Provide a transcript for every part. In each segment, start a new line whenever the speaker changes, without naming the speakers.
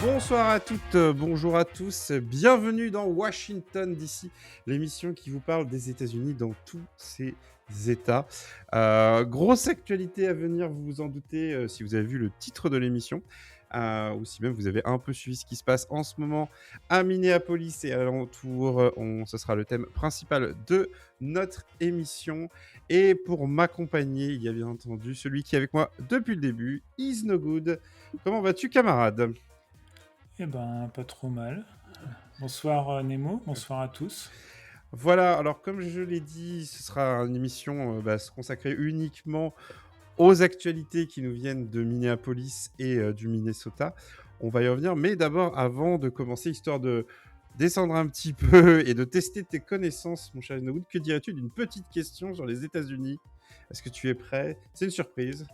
Bonsoir à toutes, bonjour à tous, bienvenue dans Washington DC, l'émission qui vous parle des États-Unis dans tous ces États. Grosse actualité à venir, vous vous en doutez, si vous avez vu le titre de l'émission, ou si même vous avez un peu suivi ce qui se passe en ce moment à Minneapolis et alentour. Ce sera le thème principal de notre émission. Et pour m'accompagner, il y a bien entendu celui qui est avec moi depuis le début, Is No Good. Comment vas-tu, camarade ?
Eh ben, pas trop mal. Bonsoir Nemo, bonsoir à tous.
Voilà, alors comme je l'ai dit, ce sera une émission consacrée uniquement aux actualités qui nous viennent de Minneapolis et du Minnesota. On va y revenir, mais d'abord, avant de commencer, histoire de descendre un petit peu et de tester tes connaissances, mon cher Nowood, que dirais-tu d'une petite question sur les États-Unis ? Est-ce que tu es prêt ? C'est une surprise.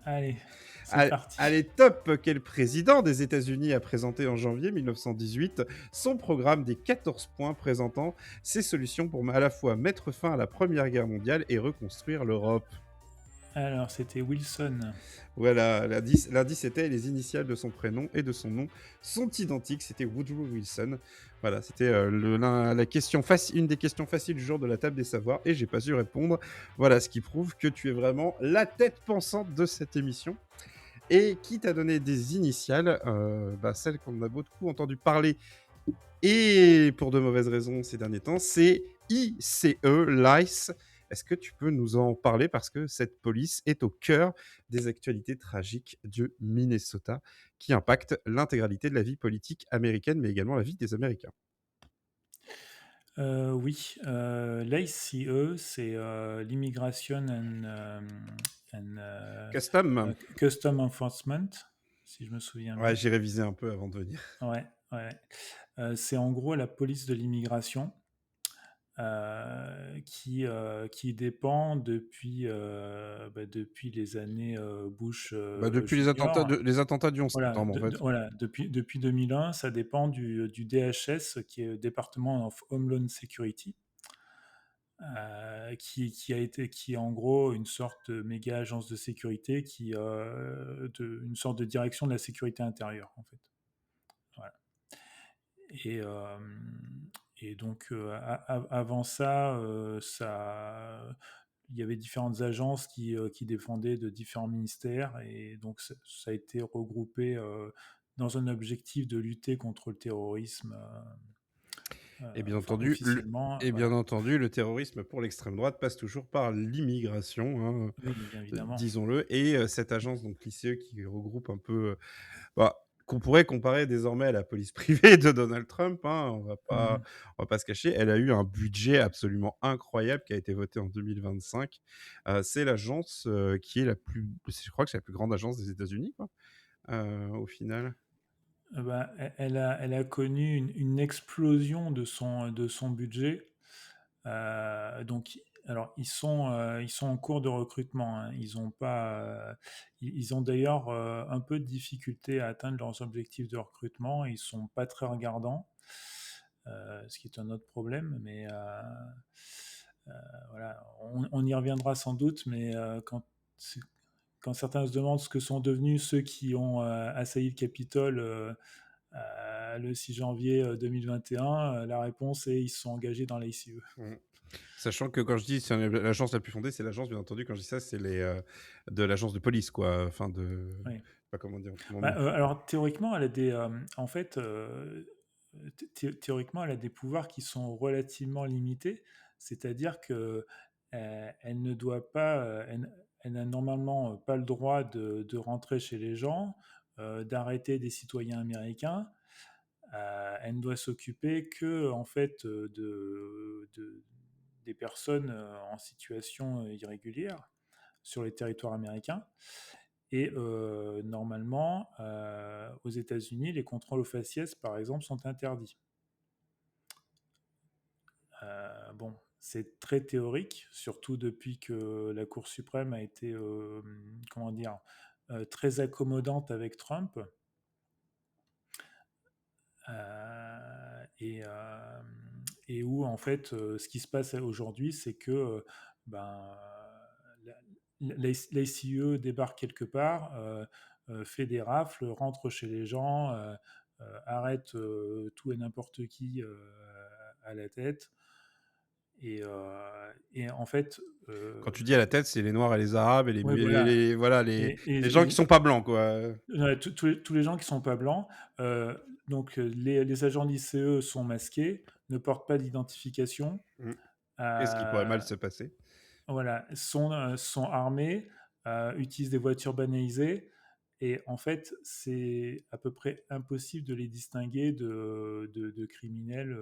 Allez, c'est parti.
Allez, top! Quel président des États-Unis a présenté en janvier 1918 son programme des 14 points présentant ses solutions pour à la fois mettre fin à la Première Guerre mondiale et reconstruire l'Europe?
Alors, c'était Wilson.
Voilà, l'indice était les initiales de son prénom et de son nom sont identiques, c'était Woodrow Wilson. Voilà, c'était la question une des questions faciles du jour de la table des savoirs et j'ai pas su répondre. Voilà, ce qui prouve que tu es vraiment la tête pensante de cette émission. Et qui t'a donné des initiales, celles qu'on a beaucoup entendu parler, et pour de mauvaises raisons ces derniers temps, c'est ICE, LICE. Est-ce que tu peux nous en parler parce que cette police est au cœur des actualités tragiques du Minnesota qui impactent l'intégralité de la vie politique américaine, mais également la vie des Américains.
Oui, l'ICE, c'est l'Immigration
Custom.
Custom Enforcement, si je me souviens
Ouais,
bien.
j'ai révisé un peu avant de venir.
Ouais, ouais. C'est en gros la police de l'immigration qui dépend depuis les années Bush
Depuis
Junior.
les attentats du 11
Voilà,
septembre, en fait.
voilà, depuis 2001, ça dépend du DHS, qui est le Department of Homeland Security, qui est en gros une sorte de méga agence de sécurité, une sorte de direction de la sécurité intérieure, en fait. Voilà. Et, euh, et donc, avant ça, il y avait différentes agences qui défendaient de différents ministères, et donc ça a été regroupé dans un objectif de lutter contre le terrorisme,
Et bien
enfin
entendu,
officiellement, voilà.
le terrorisme pour l'extrême droite passe toujours par l'immigration, hein,
Oui, bien évidemment.
disons-le. Et cette agence, donc l'ICE, qui regroupe un peu, qu'on pourrait comparer désormais à la police privée de Donald Trump, hein,
Mhm.
on va pas se cacher, elle a eu un budget absolument incroyable qui a été voté en 2025. C'est l'agence qui est je crois que c'est la plus grande agence des États-Unis, quoi, au final.
Elle a connu une explosion de son budget. Donc, alors, ils sont en cours de recrutement, hein. Ils ont pas, ils ont d'ailleurs un peu de difficulté à atteindre leurs objectifs de recrutement. Ils sont pas très regardants, ce qui est un autre problème. Mais voilà, on y reviendra sans doute. Mais quand certains se demandent ce que sont devenus ceux qui ont assailli le Capitole le 6 janvier 2021, la réponse est ils se sont engagés dans l'ICE.
Mm. Sachant que quand je dis c'est l'agence la plus fondée, c'est l'agence, bien entendu, quand je dis ça, c'est de l'agence de police, quoi. Enfin,
Oui.
pas comment dire autrement.
Alors théoriquement, elle a des, en fait, théoriquement, elle a des pouvoirs qui sont relativement limités, c'est-à-dire que elle ne doit pas, elle n'a normalement pas le droit de rentrer chez les gens, d'arrêter des citoyens américains. Elle ne doit s'occuper que en fait des personnes en situation irrégulière sur les territoires américains. Et normalement, aux États-Unis, les contrôles aux faciès, par exemple, sont interdits. Bon, c'est très théorique, surtout depuis que la Cour suprême a été, comment dire, très accommodante avec Trump. et, euh, et où en fait ce qui se passe aujourd'hui, c'est que ben, l'ICE débarque quelque part, fait des rafles, rentre chez les gens, arrête tout et n'importe qui à la tête. Et en fait,
Quand tu dis à la tête, c'est les Noirs et les Arabes et
ouais, voilà.
voilà,
Et,
les gens qui sont pas blancs, quoi.
tous les gens qui sont pas blancs, euh, donc les agents de l'ICE sont masqués, ne portent pas d'identification,
Mm. Qu'est-ce qui pourrait mal
euh,
se passer?
voilà, sont armés, utilisent des voitures banalisées, et en fait, c'est à peu près impossible de les distinguer de criminels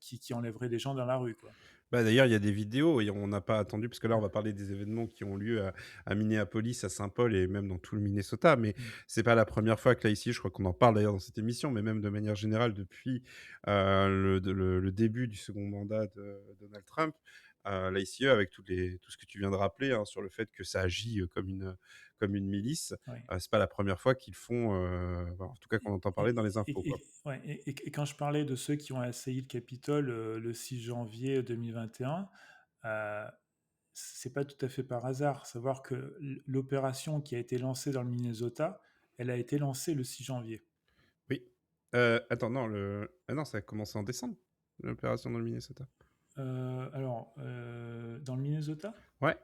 qui enlèveraient des gens dans la rue, quoi.
Bah, d'ailleurs, il y a des vidéos et on n'a pas attendu parce que là, on va parler des événements qui ont lieu à Minneapolis, à Saint-Paul et même dans tout le Minnesota. Mais
Mm.
c'est pas la première fois que là, ici, je crois qu'on en parle d'ailleurs dans cette émission, mais même de manière générale depuis le début du second mandat de Donald Trump, la ICE, avec tout ce que tu viens de rappeler hein, sur le fait que ça agit comme une milice,
Ouais.
c'est pas la première fois qu'ils font, en tout cas qu'on entend parler dans les infos, quoi.
Ouais, et quand je parlais de ceux qui ont assailli le Capitole le 6 janvier 2021, euh, c'est pas tout à fait par hasard. Savoir que l'opération qui a été lancée dans le Minnesota, elle a été lancée le 6 janvier.
Oui. Attends, non, ah non, ça a commencé en décembre, l'opération dans le Minnesota.
Alors, dans le Minnesota,
Ouais.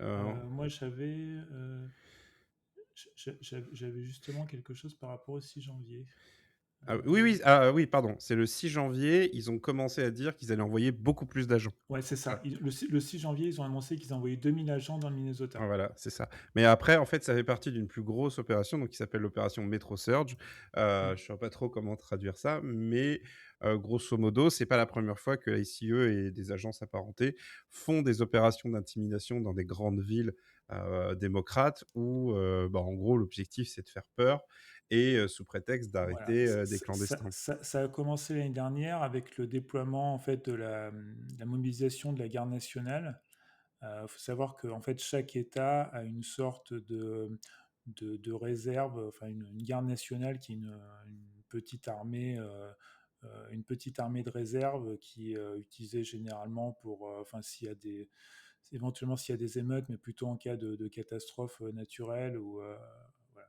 Euh,
moi j'avais justement quelque chose par rapport au 6 janvier.
oui,
Euh,
oui, oui, pardon. C'est le 6 janvier. Ils ont commencé à dire qu'ils allaient envoyer beaucoup plus d'agents.
ouais, c'est ça.
Voilà.
Le 6 janvier, ils ont annoncé qu'ils envoyaient 2000 agents dans le
Ah,
Minnesota.
voilà, c'est ça. Mais après, en fait, ça fait partie d'une plus grosse opération, donc qui s'appelle l'opération Metro Surge. Je
Mm.
ne sais pas trop comment traduire ça, mais grosso modo, c'est pas la première fois que la ICE et des agences apparentées font des opérations d'intimidation dans des grandes villes démocrates où, bah, en gros, l'objectif c'est de faire peur et sous prétexte
Voilà,
d'arrêter des clandestins.
ça a commencé l'année dernière avec le déploiement en fait de la mobilisation de la garde nationale. Il faut savoir que en fait chaque État a une sorte de réserve, enfin une garde nationale qui est une petite armée, une petite armée de réserve qui est utilisée généralement pour, enfin éventuellement s'il y a des émeutes, mais plutôt en cas de catastrophe naturelle ou voilà.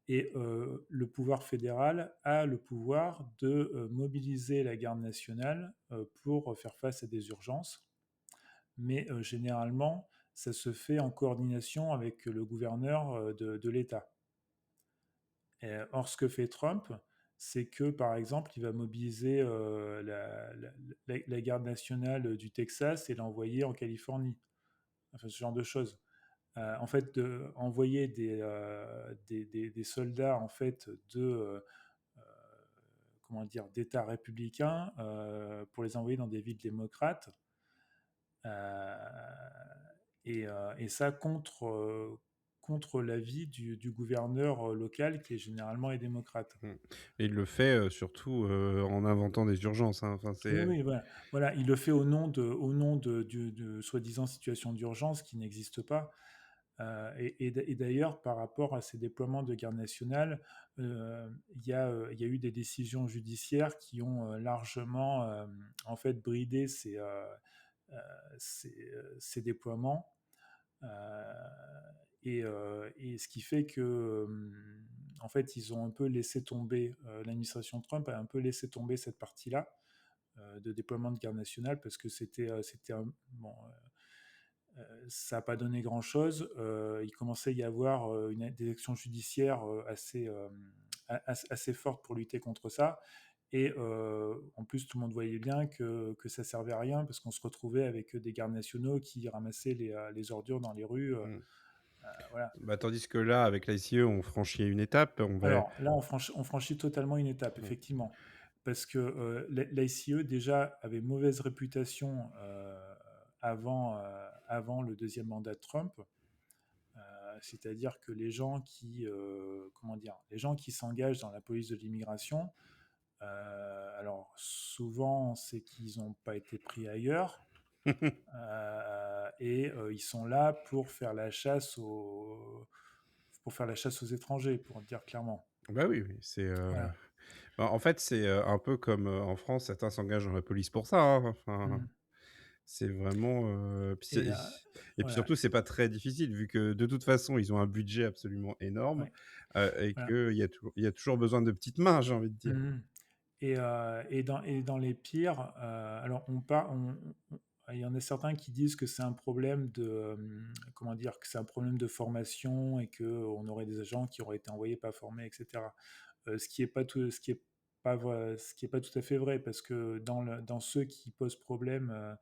Et le pouvoir fédéral a le pouvoir de mobiliser la garde nationale pour faire face à des urgences, mais généralement, ça se fait en coordination avec le gouverneur de l'État. Or, ce que fait Trump, c'est que, par exemple, il va mobiliser la garde nationale du Texas et l'envoyer en Californie. Enfin, ce genre de choses. En fait, envoyer des soldats en fait euh, comment dire d'États républicains pour les envoyer dans des villes démocrates, euh, et ça contre l'avis du gouverneur local qui est généralement est démocrate.
Mm. Et il le fait surtout en inventant des urgences, hein. Enfin,
Oui,
c'est
oui, voilà. Voilà, il le fait au nom de soi-disant situation d'urgence qui n'existe pas. Et d'ailleurs, par rapport à ces déploiements de garde nationale, il y a eu des décisions judiciaires qui ont largement en fait bridé euh, ces déploiements. Euh, et ce qui fait que, en fait, ils ont un peu laissé tomber, l'administration Trump a un peu laissé tomber cette partie-là de déploiement de garde nationale parce que bon, ça n'a pas donné grand-chose. Il commençait à y avoir des actions judiciaires assez fortes pour lutter contre ça. Et en plus, tout le monde voyait bien que ça servait à rien parce qu'on se retrouvait avec des gardes nationaux qui ramassaient les ordures dans les rues.
mm.
Voilà.
Bah, tandis que là, avec l'ICE, on franchit une étape. On va.
Alors là, on franchit totalement une étape,
Mm.
effectivement, parce que l'ICE déjà avait mauvaise réputation avant le deuxième mandat de Trump. C'est-à-dire que comment dire, les gens qui s'engagent dans la police de l'immigration, alors souvent c'est qu'ils n'ont pas été pris ailleurs, et ils sont là pour faire la chasse aux étrangers, pour le dire clairement.
Bah, oui, oui, c'est,
Voilà.
bah, en fait, c'est, un peu comme, en France, certains s'engagent dans la police pour ça, hein, enfin,
Mmh.
c'est vraiment, puis c'est
Et
et puis
voilà,
surtout, c'est pas très difficile vu que de toute façon, ils ont un budget absolument énorme,
ouais,
et
voilà.
il y a toujours besoin de petites mains, j'ai envie de dire.
Mmh. Et dans les pires, alors il y en a certains qui disent que c'est un problème de, comment dire? Que c'est un problème de formation et qu'on aurait des agents qui auraient été envoyés pas formés et cetera. Ce qui est pas tout à fait vrai parce que dans ceux qui posent problème,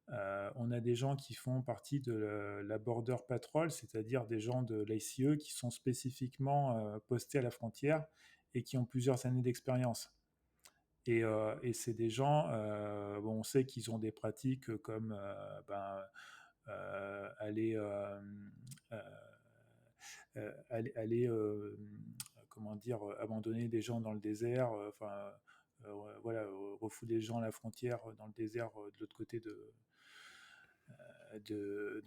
on a des gens qui font partie de la border patrol, c'est-à-dire des gens de l'ICE qui sont spécifiquement, postés à la frontière et qui ont plusieurs années d'expérience. Et c'est des gens, bon, on sait qu'ils ont des pratiques comme, aller, comment dire? Abandonner des gens dans le désert, enfin, voilà, refouler les gens à la frontière, dans le désert, de l'autre côté de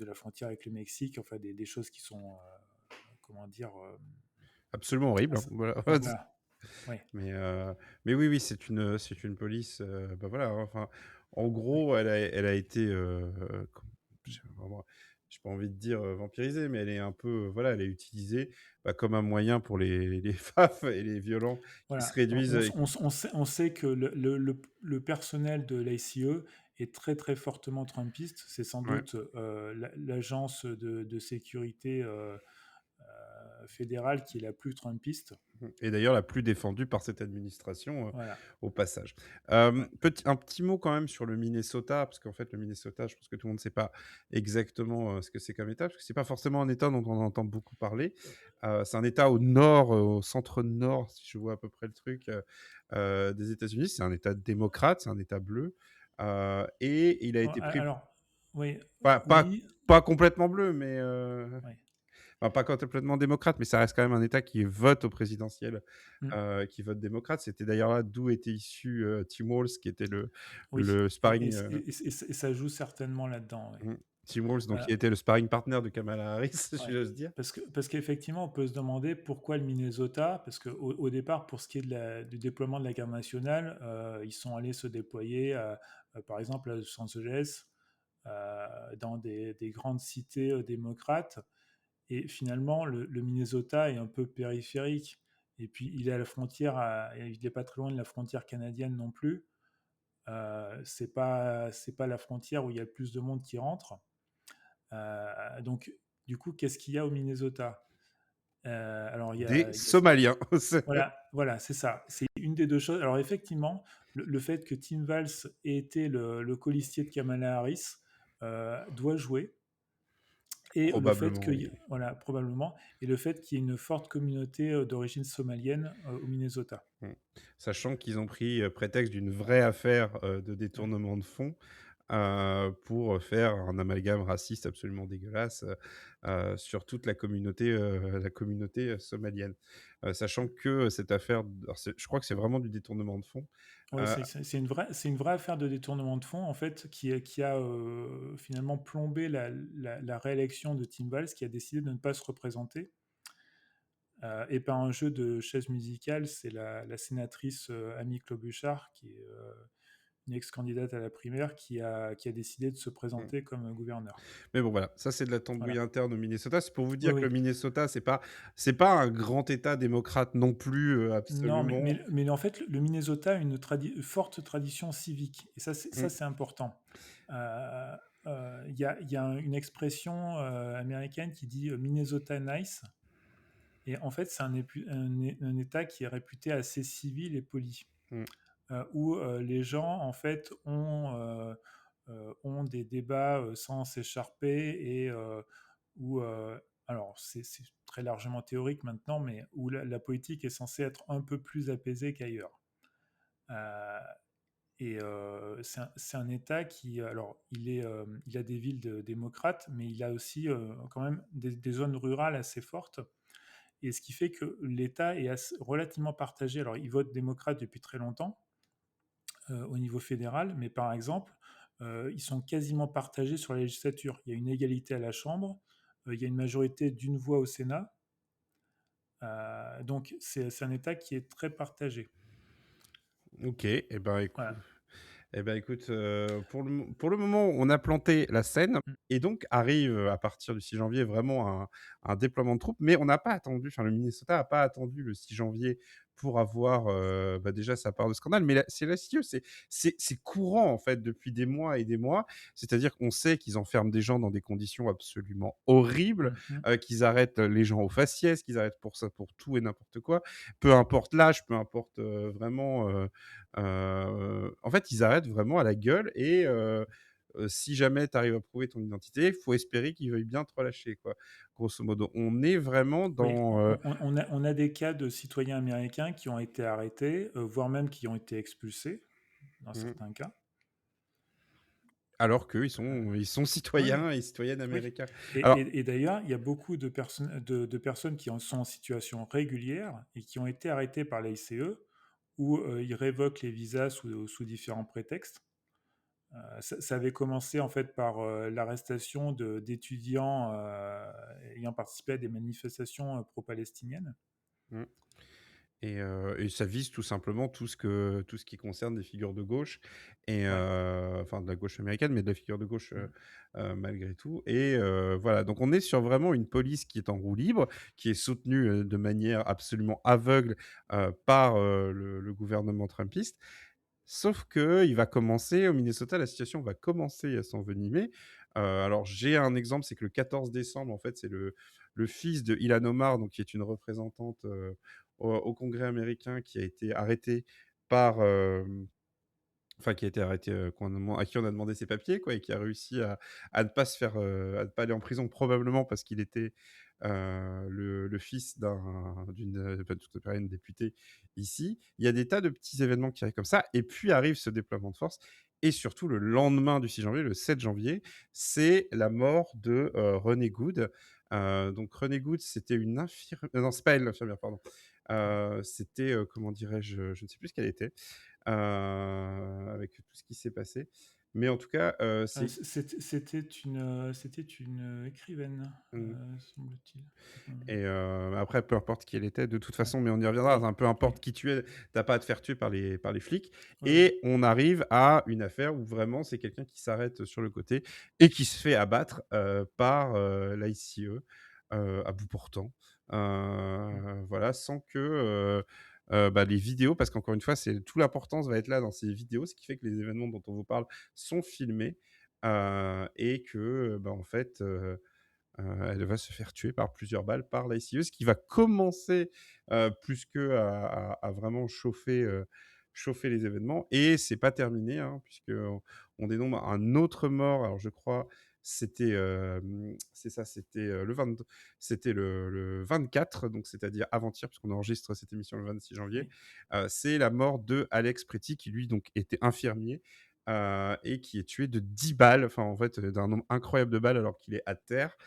la frontière avec le Mexique, enfin des choses qui sont, comment dire?
Absolument horrible, hein,
Assez
voilà.
voilà, oui,
Mais, mais oui, oui, c'est une police, bah, voilà, hein, enfin, en
oui,
gros, elle a été, com j'ai pas envie de dire, vampirisée, mais elle est un peu, voilà, elle est utilisée, bah, comme un moyen pour les FAF et les violents qui se
voilà.
réduisent et qui
On sait que le personnel de l'ICE est très, très fortement trumpiste. C'est sans
ouais.
doute, l'agence de sécurité, fédérale qui est la plus trumpiste.
Mmh et d'ailleurs la plus défendue par cette administration,
Voilà,
au passage.
ouais.
Un petit mot quand même sur le Minnesota, parce qu'en fait le Minnesota, je pense que tout le monde ne sait pas exactement, ce que c'est comme État, parce que c'est pas forcément un État dont on entend beaucoup parler. C'est un État au nord, au centre nord, si je vois à peu près le truc, des États-Unis. C'est un État démocrate, c'est un État bleu, et il a
Bon,
été pris
alors, oui,
pas pas
oui,
pas complètement bleu, mais
oui.
enfin, pas complètement démocrate, mais ça reste quand même un État qui vote au présidentiel,
Mmh.
qui vote démocrate. C'était d'ailleurs là d'où était issu, Tim Walz, qui était
Oui,
le
et
sparring,
ça joue certainement là-dedans, oui.
mmh, Tim Walz, donc qui
Voilà,
était le sparring partner de Kamala Harris, si
ouais.
j'ose dire.
Parce qu'effectivement, on peut se demander pourquoi le Minnesota, parce qu'au départ, pour ce qui est du déploiement de la garde nationale, ils sont allés se déployer, par exemple, à Los Angeles, dans des grandes cités, démocrates. Et finalement, le Minnesota est un peu périphérique. Et puis, il est à la frontière, il n'est pas très loin de la frontière canadienne non plus. C'est pas la frontière où il y a le plus de monde qui rentre. Donc, du coup, qu'est-ce qu'il y a au Minnesota? Alors,
Des Somaliens. C'est
voilà, c'est ça. C'est une des deux choses. Alors, effectivement, le fait que Tim Valls ait été le colistier de Kamala Harris doit jouer. Et le fait
probablement,
qu'il
oui.
y voilà, probablement. Et le fait qu'il y ait une forte communauté d'origine somalienne au Minnesota.
Mmh. Sachant qu'ils ont pris, prétexte d'une vraie affaire, de
Mm.
détournement de fonds, pour faire un amalgame raciste absolument dégueulasse, sur toute la communauté, somalienne. Sachant que cette affaire alors je crois que c'est vraiment du détournement de fonds.
Oui,
Heu,
c'est une vraie affaire de détournement de fonds, en fait, qui a finalement plombé la réélection de Tim Valls, qui a décidé de ne pas se représenter. Et par un jeu de chaises musicales, c'est la sénatrice Amy Klobuchar, qui est une ex-candidate à la primaire, qui a décidé de se
mmh.
présenter comme gouverneur.
Mais bon voilà, ça c'est de la tambouille
Voilà.
interne au Minnesota. C'est pour vous
Oui,
dire que
oui.
le Minnesota, c'est pas un grand État démocrate non plus,
Non, mais,
absolument.
mais, mais en fait, le Minnesota a une forte tradition civique, et ça,
Mmh.
c'est important. Euh, Il y a une expression américaine qui dit Minnesota nice, et en fait, c'est un État qui est réputé assez civil et poli,
Mmh.
où les gens, en fait, ont des débats sans s'écharper, et où, alors c'est très largement théorique maintenant, mais où la politique est censée être un peu plus apaisée qu'ailleurs. Euh, et c'est un État qui, alors, il a des villes démocrates, mais il a aussi quand même des zones rurales assez fortes. Et ce qui fait que l'État est relativement partagé. Alors, il vote démocrate depuis très longtemps au niveau fédéral, mais par exemple, ils sont quasiment partagés sur la législature. Il y a une égalité à la Chambre, il y a une majorité d'une voix au Sénat, Donc c'est un État qui est très partagé.
OK et ben, écou
Voilà.
eh ben, écoute, pour le moment, on a planté la scène
Mmh.
et donc arrive, à partir du 6 janvier, vraiment un déploiement de troupes. Mais on n'a pas attendu, enfin, le Minnesota n'a pas attendu le 6 janvier pour avoir, bah, déjà sa part de scandale. Mais là, c'est lassieux, c'est courant, en fait, depuis des mois et des mois. C'est-à-dire qu'on sait qu'ils enferment des gens dans des conditions absolument horribles,
Mmh.
qu'ils arrêtent les gens au faciès, qu'ils arrêtent pour ça, pour tout et n'importe quoi. Peu importe l'âge, peu importe, vraiment, en fait, ils arrêtent vraiment à la gueule et si jamais tu arrives à prouver ton identité, il faut espérer qu'ils veuillent bien te relâcher, quoi, grosso modo. On est vraiment
Oui,
dans,
on a des cas de citoyens américains qui ont été arrêtés, voire même qui ont été expulsés, dans
mmh,
certains cas.
alors qu'eux,
Heu,
ils sont
oui,
citoyens et citoyennes
oui.
américains.
Et
Alors
et et d'ailleurs, il y a beaucoup de personnes qui en sont en situation régulière et qui ont été arrêtées par la ICE où, ils révoquent les visas sous différents prétextes. Ça avait commencé en fait par, l'arrestation d'étudiants, ayant participé à des manifestations, pro-palestiniennes.
mmh. Et ça vise tout simplement tout ce qui concerne des figures de gauche et
Ouais.
enfin de la gauche américaine, mais de la figure de gauche,
Mmh.
malgré tout et voilà, donc on est sur vraiment une police qui est en roue libre, qui est soutenue, de manière absolument aveugle, par, le gouvernement trumpiste. Sauf que il va commencer au Minnesota, la situation va commencer à s'envenimer. Alors j'ai un exemple, c'est que le 14 décembre, en fait, c'est le fils de Ilhan Omar, donc qui est une représentante, au Congrès américain qui a été arrêté par, enfin qui a été arrêté, à qui on a demandé ses papiers quoi et qui a réussi à ne pas se faire, à ne pas aller en prison probablement parce qu'il était, le fils d'une, bah, tout à fait une députée ici. Il y a des tas de petits événements qui arrivent comme ça et puis arrive ce déploiement de force et surtout le lendemain du 6 janvier, le 7 janvier, c'est la mort de, Renée Good. Donc Renée Good, c'était une infirmière, non, c'est pas elle l'infirmière, pardon. C'était, comment dirais-je? Je ne sais plus ce qu'elle était avec tout ce qui s'est passé. Mais en tout cas, c'est
C'était une écrivaine,
mmh
semble-t-il.
et après, peu importe qui elle était, de toute
Ouais.
façon, mais on y reviendra,
Oui,
enfin, peu
oui,
importe qui tu es, tu pas à te faire tuer par les flics
oui, oui.
et on arrive à une affaire où vraiment c'est quelqu'un qui s'arrête sur le côté et qui se fait abattre, par, l'ICE, à bout portant.
Mmh.
Voilà, sans que, bah, les vidéos parce qu'encore une fois, c'est toute l'importance va être là dans ces vidéos, ce qui fait que les événements dont on vous parle sont filmés, et que, bah, en fait, elle va se faire tuer par plusieurs balles par l'ICE, ce qui va commencer, plus qu'à vraiment chauffer les événements et c'est pas terminé, hein, puisqu'on dénombre un autre mort. Alors je crois, c'est ça, c'était le 24, donc c'est-à-dire avant-hier, puisqu'on enregistre cette émission le 26 janvier.
Oui.
C'est la mort de Alex Pretty qui lui donc était infirmier, et qui est tué de 10 balles, enfin en fait, d'un nombre incroyable de balles alors qu'il est à terre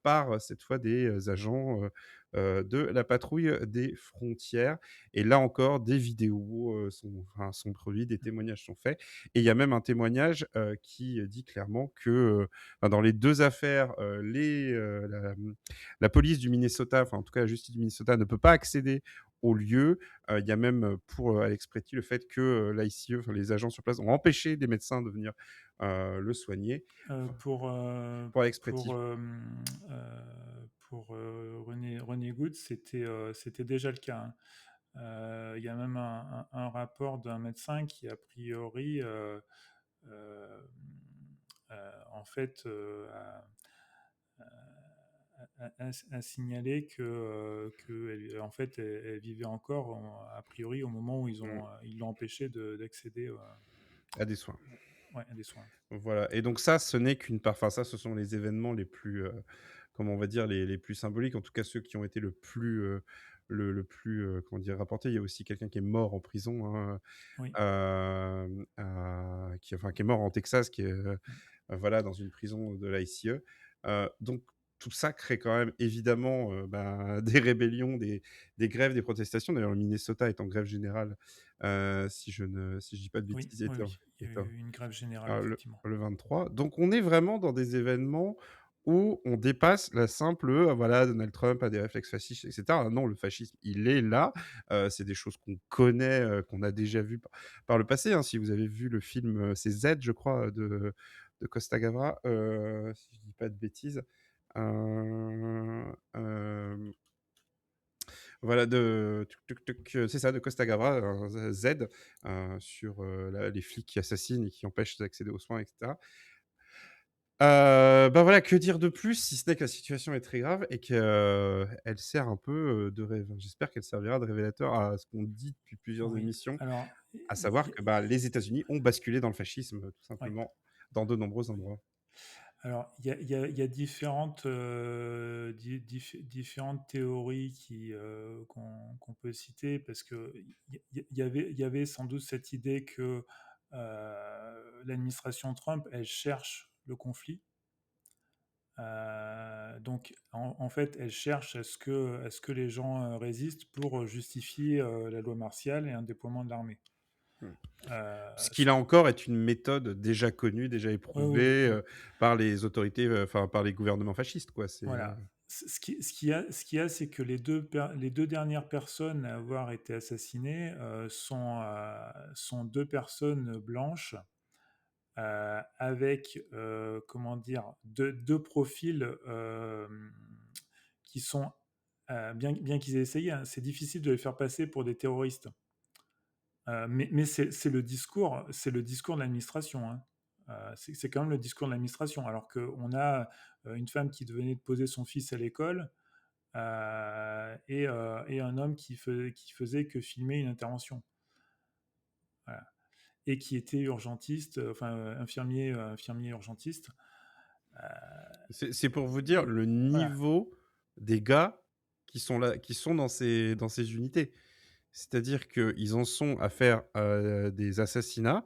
par cette fois des, agents, de la patrouille des frontières et là encore des vidéos, sont produits, des
Mmh.
témoignages sont faits et il y a même un témoignage, qui, dit clairement que, enfin dans les 2 affaires, la police du Minnesota, enfin en tout cas la justice du Minnesota ne peut pas accéder au lieu. Il y a même, pour, Alex Pretty le fait que, l'ICE, enfin les agents sur place ont empêché des médecins de venir, le soigner. Enfin pour Alex Pretty.
Pour, René Good, c'était déjà le cas, hein. Il y a même un rapport d'un médecin qui a priori, hem, en fait, a signalé qu'elle en fait, elle vivait encore a priori au moment où
Mmh.
ils l'ont empêchée d'accéder,
À des soins.
ouais, à des soins.
Voilà et donc ça, ce n'est qu'une part enfin ça, ce sont les événements les plus, comment on va dire, les plus symboliques, en tout cas ceux qui ont été le plus, le plus, comment dire, rapportés. Il y a aussi quelqu'un qui est mort en prison, hein,
Oui.
qui est mort en Texas, qui est,
Mmh.
voilà, dans une prison de l'ICE. Donc tout ça crée quand même évidemment, bah, des rébellions, des grèves, des protestations. D'ailleurs, le Minnesota est en grève générale, si je dis pas de
Oui,
bêtises,
oui, oui. Il y a
était
eu une grève générale
le
effectivement.
le 23. Donc on est vraiment dans des événements où on dépasse la simple, voilà, Donald Trump a des réflexes fascistes et cetera. Non, le fascisme, il est là, c'est des choses qu'on connaît, qu'on a déjà vues par le passé, hein. Si vous avez vu le film, c'est Z, je crois, de Costa Gavras, si je dis pas de bêtises, hem voilà, c'est ça, de Costa Gavras, Z, sur, les flics qui assassinent et qui empêchent d'accéder aux soins et cetera. Bah, voilà, que dire de plus si ce n'est que la situation est très grave et qu'elle sert un peu, j'espère qu'elle servira de révélateur à ce qu'on dit depuis plusieurs
Oui,
émissions,
alors,
à
il
savoir
y a
que, bah, les États-Unis ont basculé dans le fascisme, tout
ouais.
simplement, dans de nombreux endroits.
Alors, il y a différentes, différentes théories qu'on peut citer parce que il y avait sans doute cette idée que, l'administration Trump, elle cherche le conflit. Donc en fait, elle cherche à ce que les gens, résistent pour justifier, la loi martiale et un déploiement de l'armée.
Mmh. Ce
Ce
qu'il a encore est une méthode déjà connue, déjà
Oui, oui,
éprouvée,
oui.
par les autorités, enfin, par les gouvernements fascistes, quoi.
Voilà. Ce qu'il y a, c'est que les 2 dernières personnes à avoir été assassinées, sont 2 personnes blanches, avec, comment dire? Deux profils, qui sont, bien qu'ils aient essayé, hein, c'est difficile de les faire passer pour des terroristes. Mais c'est le discours de l'administration, hein. C'est quand même le discours de l'administration. Alors qu'on a, une femme qui venait de poser son fils à l'école, et un homme qui faisait que filmer une intervention. Voilà. Et qui était urgentiste, enfin, infirmier urgentiste. Euh,
C'est pour vous dire
et
le
voilà.
niveau des gars qui sont là, qui sont dans ces unités. C'est-à-dire qu'ils en sont à faire, des assassinats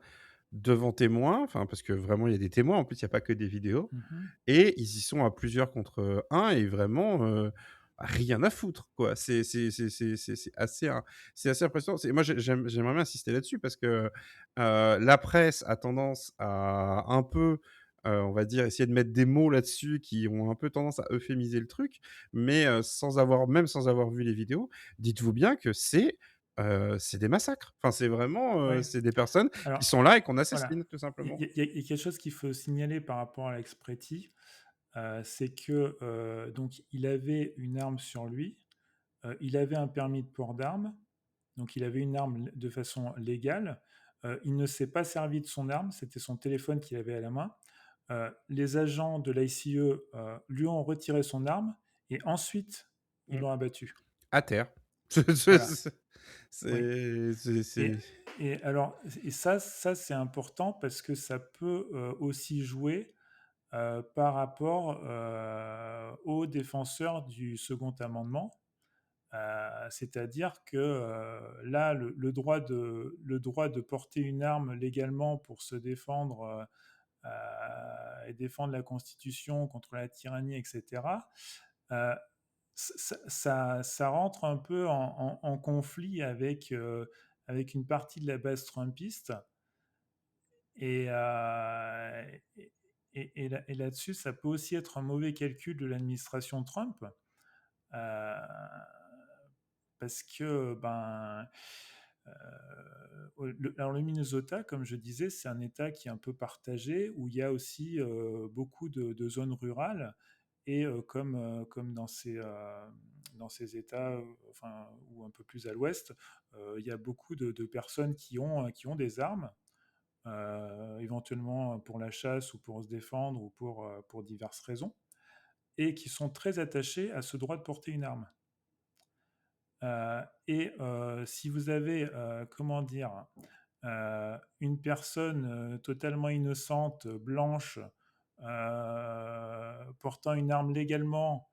devant témoins, enfin, parce que vraiment il y a des témoins, en plus il y a pas que des vidéos
Mhm.
et ils y sont à plusieurs contre, un et vraiment, rien à foutre, quoi. C'est assez impressionnant. Moi j'aimerais bien insister là-dessus parce que, la presse a tendance à un peu, on va dire, essayer de mettre des mots là-dessus qui ont un peu tendance à euphémiser le truc, mais, sans avoir vu les vidéos, dites-vous bien que c'est des massacres. Enfin, c'est vraiment,
Ouais.
c'est des personnes qui
Alors,
sont là et qu'on
voilà.
assassine, tout
Il
simplement.
y, a il y a- il y a quelque chose qu'il faut signaler par rapport à l'ex-Preti, c'est que donc il avait une arme sur lui, il avait un permis de port d'armes, donc il avait une arme de façon légale. Il ne s'est pas servi de son arme, c'était son téléphone qu'il avait à la main. Les agents de l'ICE lui ont retiré son arme et ensuite ils
Mmh.
l'ont abattu.
À terre.
Voilà, oui.
C'est
Et, et alors, et ça c'est important parce que ça peut aussi jouer par rapport aux défenseurs du second amendement. C'est-à-dire que là, le droit de porter une arme légalement pour se défendre et défendre la Constitution contre la tyrannie, etc., euh, ça rentre un peu en conflit avec une partie de la base trumpiste. Et, et là-dessus, ça peut aussi être un mauvais calcul de l'administration Trump. Euh, Parce que alors le Minnesota, comme je disais, c'est un État qui est un peu partagé, où il y a aussi beaucoup de zones rurales, et comme dans ces États, enfin, ou un peu plus à l'ouest, il y a beaucoup de personnes qui ont des armes, éventuellement pour la chasse ou pour se défendre ou pour diverses raisons, et qui sont très attachées à ce droit de porter une arme. Et si vous avez, comment dire, une personne totalement innocente, blanche, portant une arme légalement,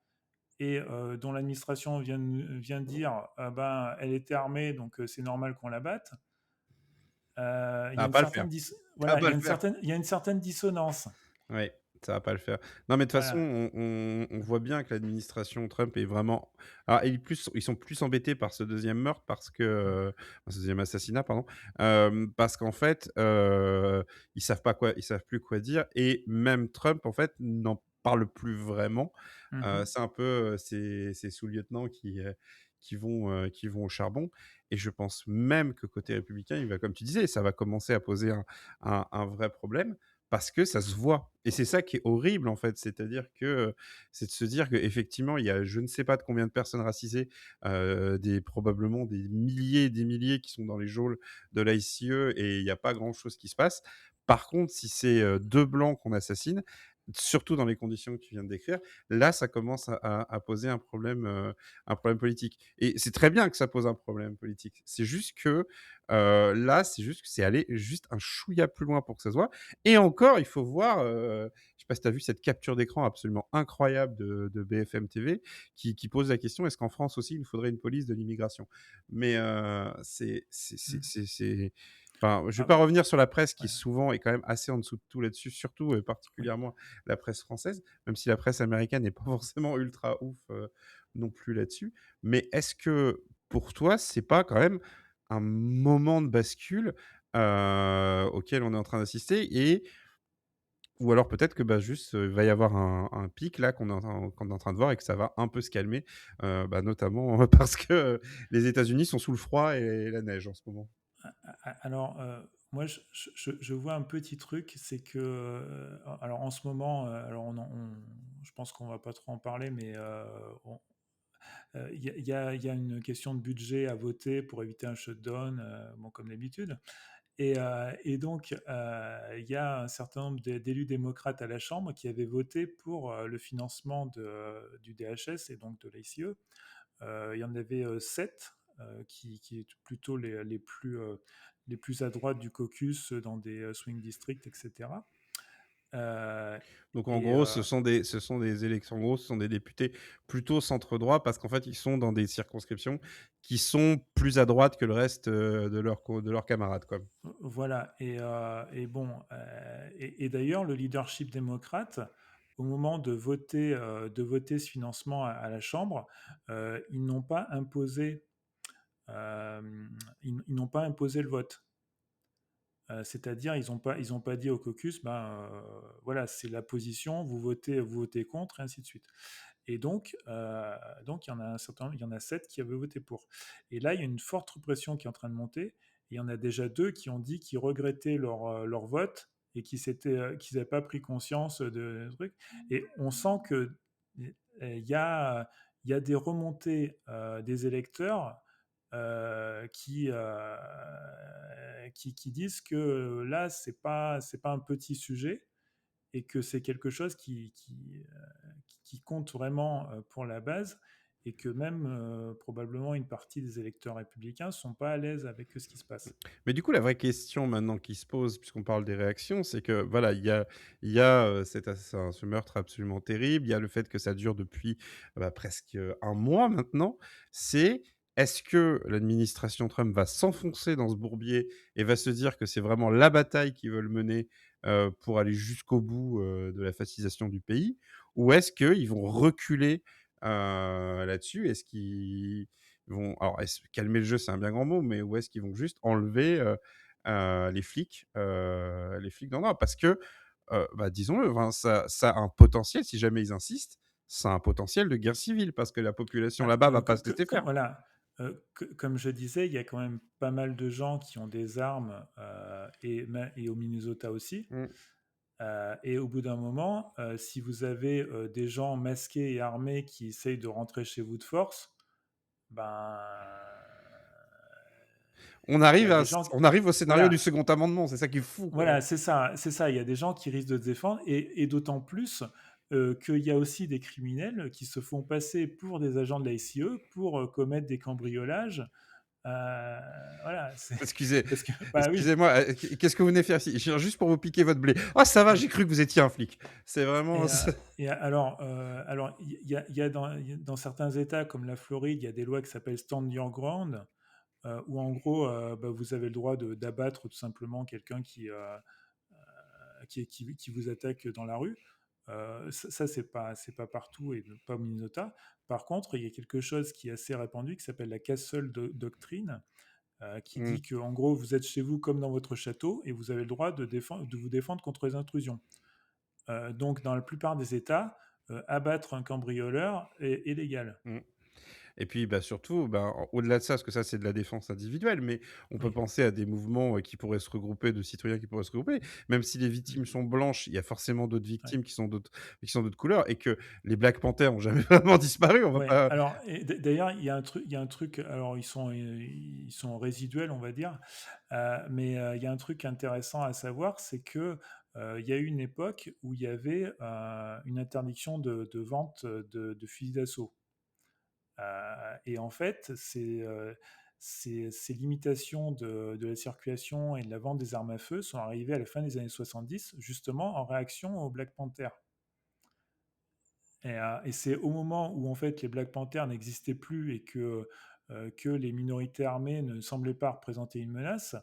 et dont l'administration vient de dire, ah ben, elle était armée, donc c'est normal qu'on la batte, il
ça
y a
va
une
pas le faire.
certaine
Ça va
voilà,
pas le faire.
il y a une certaine dissonance.
Oui, ça va pas le faire. Non, mais de toute façon,
Voilà.
on voit bien que l'administration Trump est vraiment alors ils sont plus embêtés par ce deuxième meurtre parce que, ce deuxième assassinat, pardon, parce qu'en fait, ils savent plus quoi dire et même Trump, en fait, parle plus vraiment.
Mmh.
C'est un peu, ces sous-lieutenants qui vont au charbon et je pense même que côté républicain, il va comme tu disais, ça va commencer à poser un vrai problème parce que ça se voit et c'est ça qui est horrible, en fait. C'est-à-dire que, c'est de se dire qu'effectivement, il y a je ne sais pas de combien de personnes racisées, des probablement des milliers et des milliers qui sont dans les geôles de la ICE et il y a pas grand-chose qui se passe. Par contre, si c'est, 2 blancs qu'on assassine, surtout dans les conditions que tu viens de décrire, là, ça commence à poser un problème politique et c'est très bien que ça pose un problème politique. C'est juste que, là, c'est juste que c'est aller juste un chouïa plus loin pour que ça se voit et encore, il faut voir, je sais pas si tu as vu cette capture d'écran absolument incroyable de BFM TV qui pose la question: «Est-ce qu'en France aussi, il nous faudrait une police de l'immigration?» Mais,
Mmh.
c'est enfin, je vais
Ah
pas
bah,
revenir sur la presse qui
ouais.
souvent est quand même assez en dessous de tout là-dessus, surtout,
Oui.
particulièrement la presse française, même si la presse américaine n'est pas forcément ultra ouf, non plus là-dessus. Mais est-ce que pour toi, c'est pas quand même un moment de bascule, auquel on est en train d'assister et ou alors peut-être que, bah, juste, il va y avoir un pic là qu'on est en train de voir et que ça va un peu se calmer, bah, notamment parce que, les États-Unis sont sous le froid et la neige en ce moment?
Alors, moi, je vois un petit truc, c'est que, alors en ce moment, alors je pense qu'on va pas trop en parler, mais il y a une question de budget à voter pour éviter un shutdown, bon, comme d'habitude. Et donc, il y a un certain nombre d'élus démocrates à la Chambre qui avaient voté pour le financement du DHS et donc de l'ICE. Il y en avait 7 qui étaient plutôt les plus à droite du caucus dans des swing districts, etc. Euh,
Donc en
et
gros, ce sont des élections en gros, ce sont des députés plutôt centre droit parce qu'en fait, ils sont dans des circonscriptions qui sont plus à droite que le reste, de leurs camarades, quoi.
Voilà. Et bon, et d'ailleurs, le leadership démocrate, au moment de voter ce financement à la Chambre, ils n'ont pas imposé, euh, ils n'ont pas imposé le vote. C'est-à-dire, ils ont pas dit au caucus, ben, voilà, c'est la position, vous votez contre, et ainsi de suite. Et donc il y en a un certain nombre, il y en a 7 qui avaient voté pour. Et là, il y a une forte pression qui est en train de monter. Et il y en a déjà 2 qui ont dit qu'ils regrettaient leur vote et qu'ils n'avaient pas pris conscience de truc. Et on sent que il y a des remontées des électeurs qui disent que là, c'est pas un petit sujet et que c'est quelque chose qui compte vraiment pour la base et que même probablement une partie des électeurs républicains ne sont pas à l'aise avec ce qui se passe.
Mais du coup, la vraie question maintenant qui se pose, puisqu'on parle des réactions, c'est que voilà, il y a, ce meurtre absolument terrible, il y a le fait que ça dure depuis, bah, presque, 1 mois maintenant. Est-ce que l'administration Trump va s'enfoncer dans ce bourbier et va se dire que c'est vraiment la bataille qu'ils veulent mener, pour aller jusqu'au bout, de la fascisation du pays? Ou est-ce qu'ils vont reculer, là-dessus? Est-ce qu'ils vont alors est-ce calmer le jeu, c'est un bien grand mot, mais où est-ce qu'ils vont juste enlever, les flics d'endroit? Parce que, bah, disons-le, enfin, ça a un potentiel, si jamais ils insistent, ça a un potentiel de guerre civile parce que la population
Ah,
là-bas va pas se laisser faire.
voilà, comme je disais, il y a quand même pas mal de gens qui ont des armes et au Minnesota aussi.
Mmh.
Et au bout d'un moment, si vous avez des gens masqués et armés qui essayent de rentrer chez vous de force, ben,
On
il y
arrive
a
à
des
s
gens,
on arrive au scénario du
voilà,
second amendement, c'est ça qui est fou, quoi.
voilà, c'est ça, c'est ça. Il y a des gens qui risquent de se défendre et d'autant plus qu'il y a aussi des criminels qui se font passer pour des agents de la SIE pour commettre des cambriolages. Voilà, c'est
Excusez
parce que, bah oui.
excusez-moi, qu'est-ce que vous venez faire ici? Je viens juste pour vous piquer votre blé. «Ah ça va,
Ouais.
j'ai cru que vous étiez un flic». C'est vraiment
Et, alors il y a dans certains États comme la Floride, il y a des lois qui s'appellent Stand Your Ground, où en gros, bah, vous avez le droit d'abattre tout simplement quelqu'un qui vous attaque dans la rue. Ça c'est pas partout et pas au Minnesota. Par contre, il y a quelque chose qui est assez répandu qui s'appelle la Castle Doctrine, qui
mmh.
dit que en gros, vous êtes chez vous comme dans votre château et vous avez le droit de vous défendre contre les intrusions. Donc dans la plupart des États, abattre un cambrioleur est légal.
Mmh. Et puis, bah, surtout, ben, au-delà de ça, parce que ça, c'est de la défense individuelle, mais on peut
Oui,
penser à des mouvements, qui pourraient se regrouper, de citoyens qui pourraient se regrouper. Même si les
mmh,
victimes sont blanches, il y a forcément d'autres
ouais.
victimes qui sont d'autres couleurs et que les Black Panthers ont jamais vraiment disparu. On va
Ouais,
pas
alors et d'ailleurs, il y a un truc, alors ils sont résiduels, on va dire, mais il y a un truc intéressant à savoir, c'est que, il y a eu une époque où il y avait, une interdiction de vente, de fusils d'assaut. Et en fait, ces limitations de la circulation et de la vente des armes à feu sont arrivées à la fin des années 70, justement en réaction aux Black Panthers. Et c'est au moment où en fait les Black Panthers n'existaient plus et que les minorités armées ne semblaient pas représenter une menace,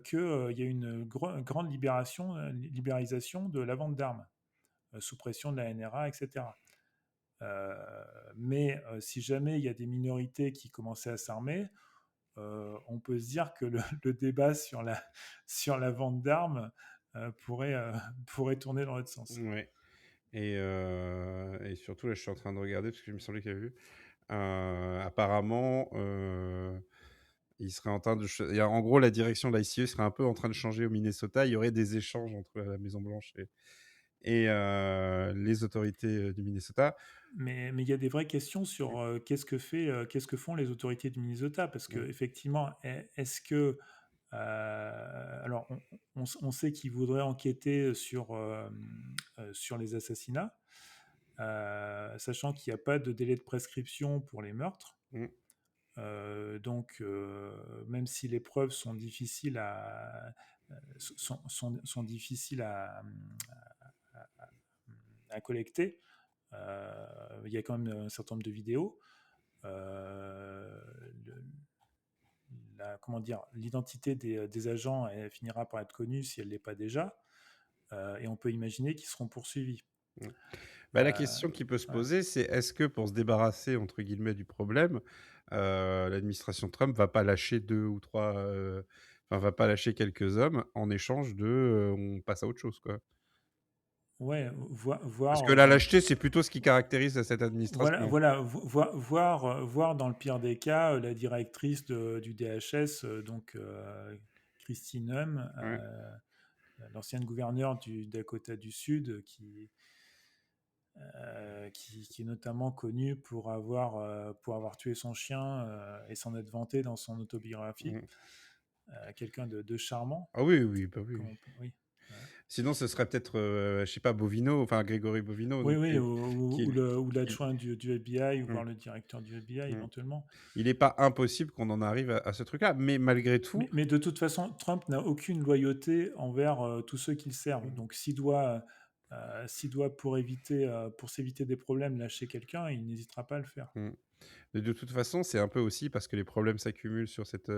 qu'il y a eu une grande libéralisation de la vente d'armes, sous pression de la NRA, etc. Euh, mais si jamais il y a des minorités qui commençaient à s'armer, on peut se dire que le débat sur la vente d'armes pourrait tourner dans l'autre sens.
ouais. Et surtout, là, je suis en train de regarder parce que je me semblait qu'il y avait vu. Apparemment, il serait en train de ch il y a en gros, la direction de l'ICE serait un peu en train de changer au Minnesota. Il y aurait des échanges entre la Maison Blanche et les autorités, du Minnesota.
Mais il y a des vraies questions sur qu'est-ce que font les autorités du Minnesota, parce que
Mmh,
effectivement, est-ce que alors on sait qu'ils voudraient enquêter sur les assassinats, sachant qu'il n'y a pas de délai de prescription pour les meurtres.
mmh,
Donc, même si les preuves sont difficiles sont difficiles à collecter, il y a quand même un certain nombre de vidéos. Euh, le- Comment dire, l'identité des agents, elle finira par être connue si elle ne l'est pas déjà, et on peut imaginer qu'ils seront poursuivis.
mmh. Bah, la
Euh,
question qui peut se
voilà.
poser, c'est est-ce que pour se «débarrasser» entre guillemets du problème, l'administration Trump va pas lâcher 2 ou 3, enfin va pas lâcher quelques hommes en échange de, on passe à autre chose, quoi?
Ouais,
Parce
voir
que la
dans le
lâcheté, c'est plutôt ce qui caractérise cette
Voilà,
administration.
voilà, voir dans le pire des cas, la directrice du DHS, donc Christine Hum,
Ouais.
l'ancienne gouverneure du Dakota du Sud, qui est notamment connue pour avoir tué son chien, et s'en être vanté dans son autobiographie.
Mmh.
Quelqu'un de charmant,
Ah oui, oui, bah oui, oui.
oui. Voilà.
Sinon, ce serait peut-être, je sais pas, Bovino, enfin Grégory Bovino,
Oui,
donc
oui,
qui
ou
qui
l'adjoint du FBI, ou
mmh,
voir le directeur du FBI
mmh.
éventuellement.
Il est pas impossible qu'on en arrive à ce truc-là, mais malgré tout
Mais de toute façon, Trump n'a aucune loyauté envers tous ceux qui le servent.
mmh,
Donc, s'il doit pour s'éviter des problèmes, lâcher quelqu'un, il n'hésitera pas à le faire.
mmh. De toute façon, c'est un peu aussi parce que les problèmes s'accumulent sur cette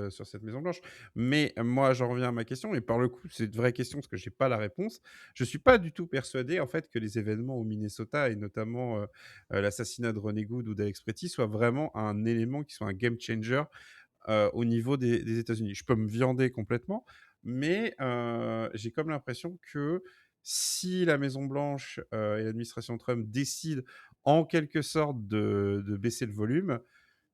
Maison Blanche. Mais moi, j'en reviens à ma question et par le coup, c'est une vraie question parce que j'ai pas la réponse. Je suis pas du tout persuadé, en fait, que les événements au Minnesota et notamment, l'assassinat de Ronnie Good ou d'Alex Pretty soient vraiment un élément qui soit un game changer, au niveau des États-Unis. Je peux me viander complètement, mais j'ai comme l'impression que si la Maison Blanche, et l'administration Trump décident en quelque sorte de baisser le volume,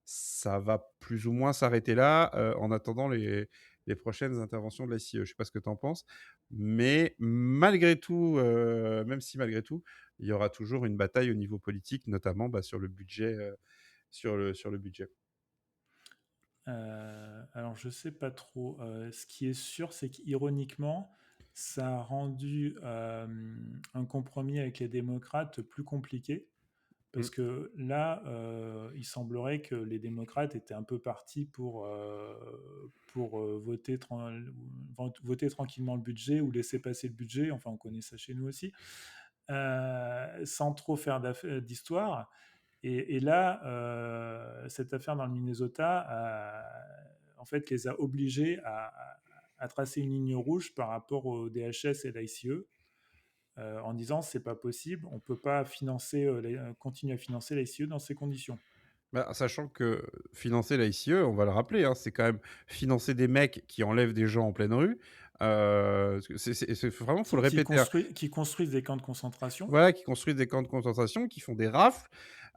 ça va plus ou moins s'arrêter là, en attendant les prochaines interventions de la CIE. Je sais pas ce que tu en penses, mais malgré tout, même si malgré tout, il y aura toujours une bataille au niveau politique, notamment, bah, sur le budget, sur le budget.
Alors, je sais pas trop. Ce qui est sûr, c'est qu'ironiquement, ça a rendu un compromis avec les démocrates plus compliqué.
Mmh,
Parce que là, il semblerait que les démocrates étaient un peu partis pour voter tranquillement le budget ou laisser passer le budget. Enfin, on connaît ça chez nous aussi, sans trop faire d'histoire. Et là, cette affaire dans le Minnesota en fait, les a obligés à tracer une ligne rouge par rapport au DHS et l'ICE, en disant c'est pas possible, on peut pas continuer à financer l'ICE dans ces conditions.
bah, sachant que financer la ICE, on va le rappeler, hein, c'est quand même financer des mecs qui enlèvent des gens en pleine rue, Vraiment, faut le
qui
répéter, hein.
qui construisent des camps de concentration.
Voilà, qui construisent des camps de concentration, qui font des rafles,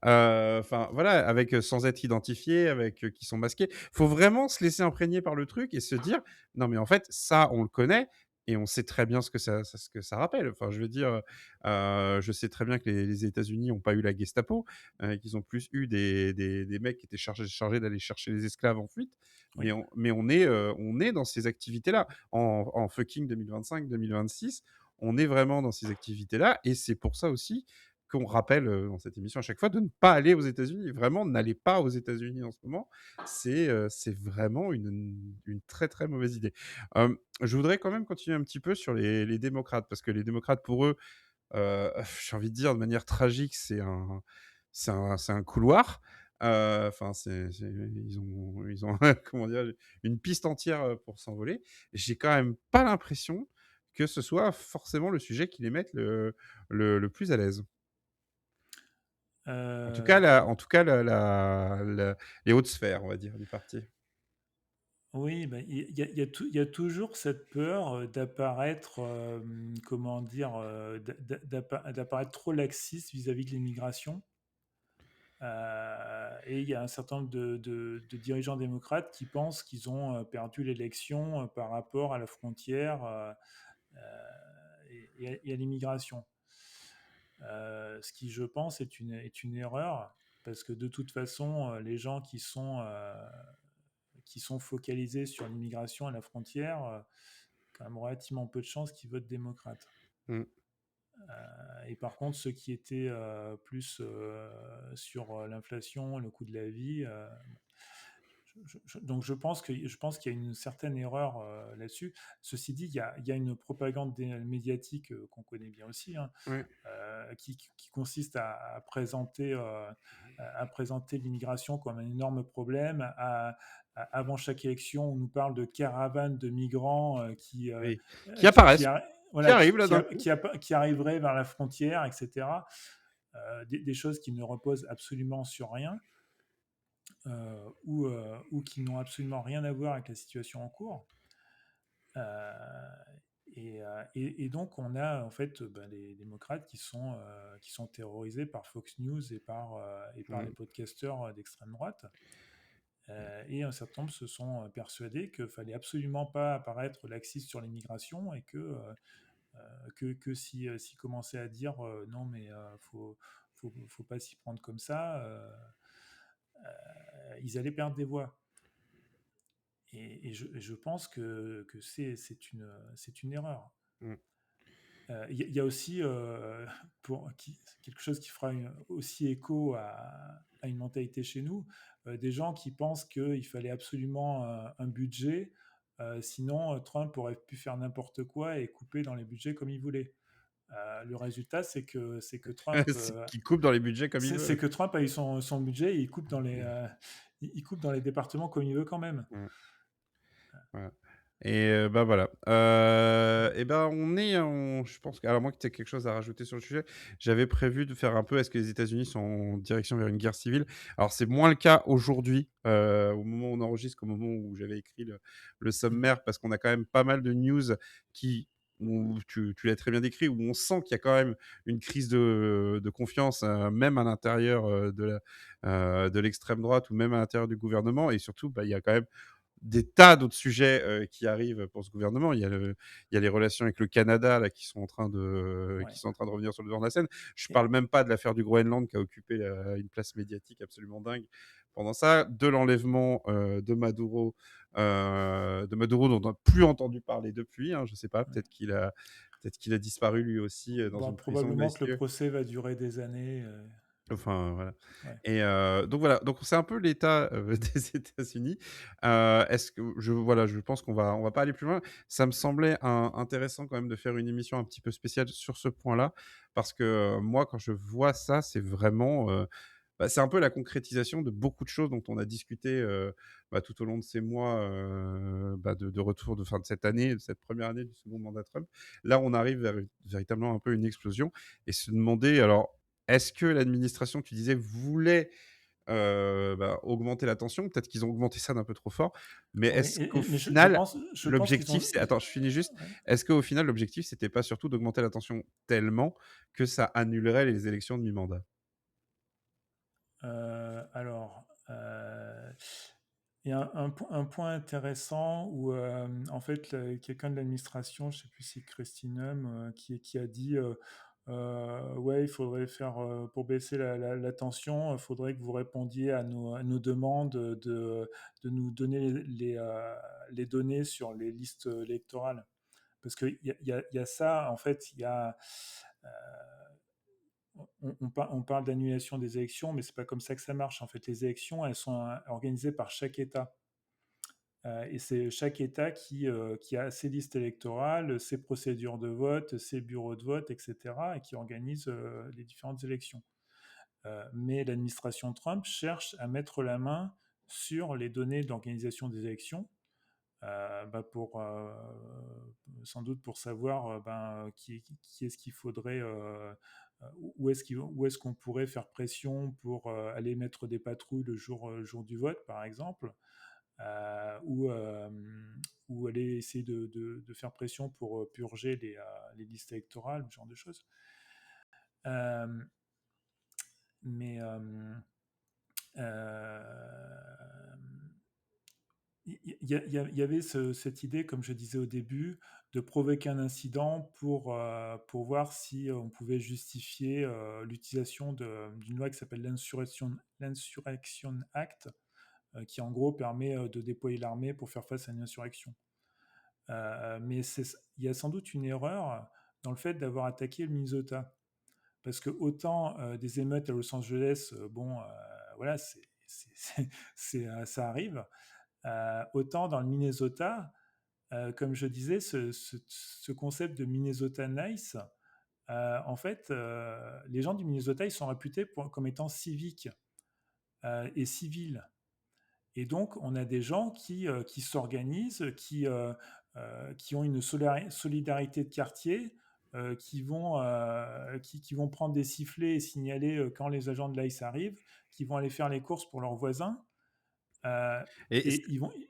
enfin voilà, avec, sans être identifiés, avec, qui sont masqués. Faut vraiment se laisser imprégner par le truc et se dire: «Non mais en fait, ça, on le connaît et on sait très bien ce que ça rappelle». Enfin, je veux dire, je sais très bien que les États-Unis ont pas eu la Gestapo, qu'ils ont plus eu des mecs qui étaient chargés d'aller chercher les esclaves en fuite,
Oui.
mais on est dans ces activités-là. En fucking 2025-2026, on est vraiment dans ces activités-là et c'est pour ça aussi qu'on rappelle dans cette émission à chaque fois de ne pas aller aux États-Unis. Vraiment, n'allez pas aux États-Unis en ce moment. C'est vraiment une très très mauvaise idée. Je voudrais quand même continuer un petit peu sur les démocrates parce que les démocrates, pour eux, j'ai envie de dire de manière tragique, c'est un couloir. Enfin, ils ont comment dire, une piste entière pour s'envoler. J'ai quand même pas l'impression que ce soit forcément le sujet qui les mette le plus à l'aise. En tout cas les hautes sphères, on va dire, du parti.
Oui, bah, il y a toujours cette peur, d'apparaître, comment dire? D'apparaître trop laxiste vis-à-vis de l'immigration. Et il y a un certain nombre de dirigeants démocrates qui pensent qu'ils ont, perdu l'élection, par rapport à la frontière, heu, et à l'immigration. Ce qui, je pense, est une erreur parce que de toute façon, les gens qui sont focalisés sur l'immigration et la frontière, quand même relativement peu de chances qu'ils votent démocrate.
Mmh.
Et par contre, ceux qui étaient plus sur l'inflation, le coût de la vie, donc je pense qu'il y a une certaine erreur là-dessus. Ceci dit, il y a une propagande médiatique qu'on connaît bien aussi, hein,
Ouais.
qui consiste à présenter l'immigration comme un énorme problème. Avant chaque élection, on nous parle de caravanes de migrants
Oui. Qui apparaissent, qui
voilà,
arrivent là d'un coup.
qui arriveraient vers la frontière, etc. Des choses qui ne reposent absolument sur rien, ou qui n'ont absolument rien à voir avec la situation en cours. Euh, et donc, on a en fait les démocrates qui sont terrorisés par Fox News et par les
Mmh.
podcasteurs d'extrême droite. Et un certain nombre se sont persuadés qu'il fallait absolument pas apparaître laxiste sur l'immigration et que si commençaient à dire non, mais faut pas s'y prendre comme ça, ils allaient perdre des voix. Et je pense que c'est une erreur.
Mmh.
Il y a aussi quelque chose qui fera aussi écho à une mentalité chez nous, des gens qui pensent qu'il fallait absolument un budget, sinon Trump aurait pu faire n'importe quoi et couper dans les budgets comme il voulait. Le résultat, c'est que
C'est qu'ils coupent dans les budgets comme ils
C'est
veulent.
que Trump a eu son budget et il coupe il coupe dans les départements comme il veut quand même.
Mmh. Voilà. Et bah, voilà. Et ben, je pense que, alors moi, que tu as quelque chose à rajouter sur le sujet, j'avais prévu de faire un peu, est-ce que les États-Unis sont en direction vers une guerre civile? Alors c'est moins le cas aujourd'hui, au moment où on enregistre, qu'au moment où j'avais écrit le
Mm.
sommaire, parce qu'on a quand même pas mal de news qui où tu l'as très bien décrit, où on sent qu'il y a quand même une crise de confiance, même à l'intérieur, de l'extrême droite ou même à l'intérieur du gouvernement et surtout, bah, il y a quand même des tas d'autres sujets qui arrivent pour ce gouvernement. Il y a les relations avec le Canada là,
Ouais.
qui sont en train de revenir sur le devant de la scène. Je
Et-
parle même pas de l'affaire du Groenland qui a occupé une place médiatique absolument dingue pendant ça, de l'enlèvement de Maduro dont on n'a plus entendu parler depuis. Hein, je sais pas,
ouais.
peut-être qu'il a disparu lui aussi dans
Bon,
une prison de
probablement que le
l'estuaire.
procès va durer des années.
Enfin, voilà.
Ouais.
Et donc voilà, donc c'est un peu l'état, des États-Unis. Est-ce que je pense qu'on va pas aller plus loin. Ça me semblait intéressant quand même de faire une émission un petit peu spéciale sur ce point-là, parce que, moi, quand je vois ça, c'est vraiment, bah, c'est un peu la concrétisation de beaucoup de choses dont on a discuté, bah, tout au long de ces mois, bah, de retour de fin de cette année, de cette première année du second mandat Trump. Là, on arrive vers véritablement un peu une explosion et se demander alors est-ce que l'administration, tu disais, voulait augmenter la tension. Peut-être qu'ils ont augmenté ça d'un peu trop fort. Mais
Oui,
est-ce qu'au
mais
final,
je pense qu'ils
l'objectif,
ont.
c'est... Attends, je finis juste.
Ouais.
Est-ce qu'au final, l'objectif, c'était pas surtout d'augmenter la tension tellement que ça annulerait les élections de mi-mandat?
Alors, il y a un point intéressant où, en fait, quelqu'un de l'administration, je ne sais plus si Christinum, qui a dit ouais, il faudrait faire, pour baisser la tension, il faudrait que vous répondiez à nos demandes de nous donner les données sur les listes électorales. Parce qu'il y a ça, en fait, il y a. euh, on parle d'annulation des élections, mais c'est pas comme ça que ça marche. En fait, les élections, elles sont organisées par chaque État. Et c'est chaque État qui a ses listes électorales, ses procédures de vote, ses bureaux de vote, etc., et qui organise les différentes élections. Mais l'administration Trump cherche à mettre la main sur les données d'organisation des élections, pour sans doute pour savoir qui est-ce qu'il faudrait, où est-ce qu'on pourrait faire pression pour aller mettre des patrouilles le jour du vote, par exemple, ou, ou aller essayer de faire pression pour purger les listes électorales, ce genre de choses. Euh, mais euh, il y avait cette idée, comme je disais au début, de provoquer un incident pour voir si on pouvait justifier l'utilisation d'une loi qui s'appelle l'Insurrection Act, qui en gros permet de déployer l'armée pour faire face à une insurrection. Mais il y a sans doute une erreur dans le fait d'avoir attaqué le Minnesota. Parce que autant des émeutes à Los Angeles, voilà, ça arrive. Autant dans le Minnesota, comme je disais, ce concept de Minnesota Nice, en fait, les gens du Minnesota, ils sont réputés comme étant civiques et civils. Et donc, on a des gens qui s'organisent, qui ont une solidarité de quartier, qui vont prendre des sifflets et signaler quand les agents de l'ICE arrivent, qui vont aller faire les courses pour leurs voisins. Euh,
Et,
et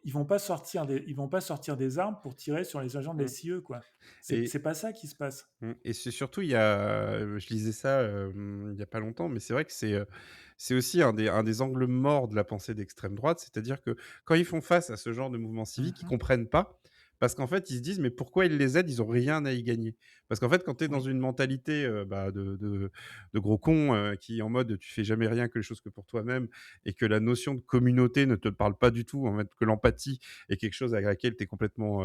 ils vont pas sortir des armes pour tirer sur les agents de la SIE, quoi.
et,
C'est pas ça qui se passe.
et c'est surtout, il y a, je lisais ça il y a pas longtemps, mais c'est vrai que c'est aussi un des angles morts de la pensée d'extrême droite, c'est-à-dire que quand ils font face à ce genre de mouvement civique, ils
Mhm.
comprennent pas, parce qu'en fait, ils se disent, mais pourquoi ils les aident? Ils ont rien à y gagner. Parce qu'en fait, quand tu es dans
Oui.
une mentalité de gros con qui est en mode tu fais jamais rien que les choses que pour toi-même, et que la notion de communauté ne te parle pas du tout, en fait, que l'empathie est quelque chose à laquelle tu es complètement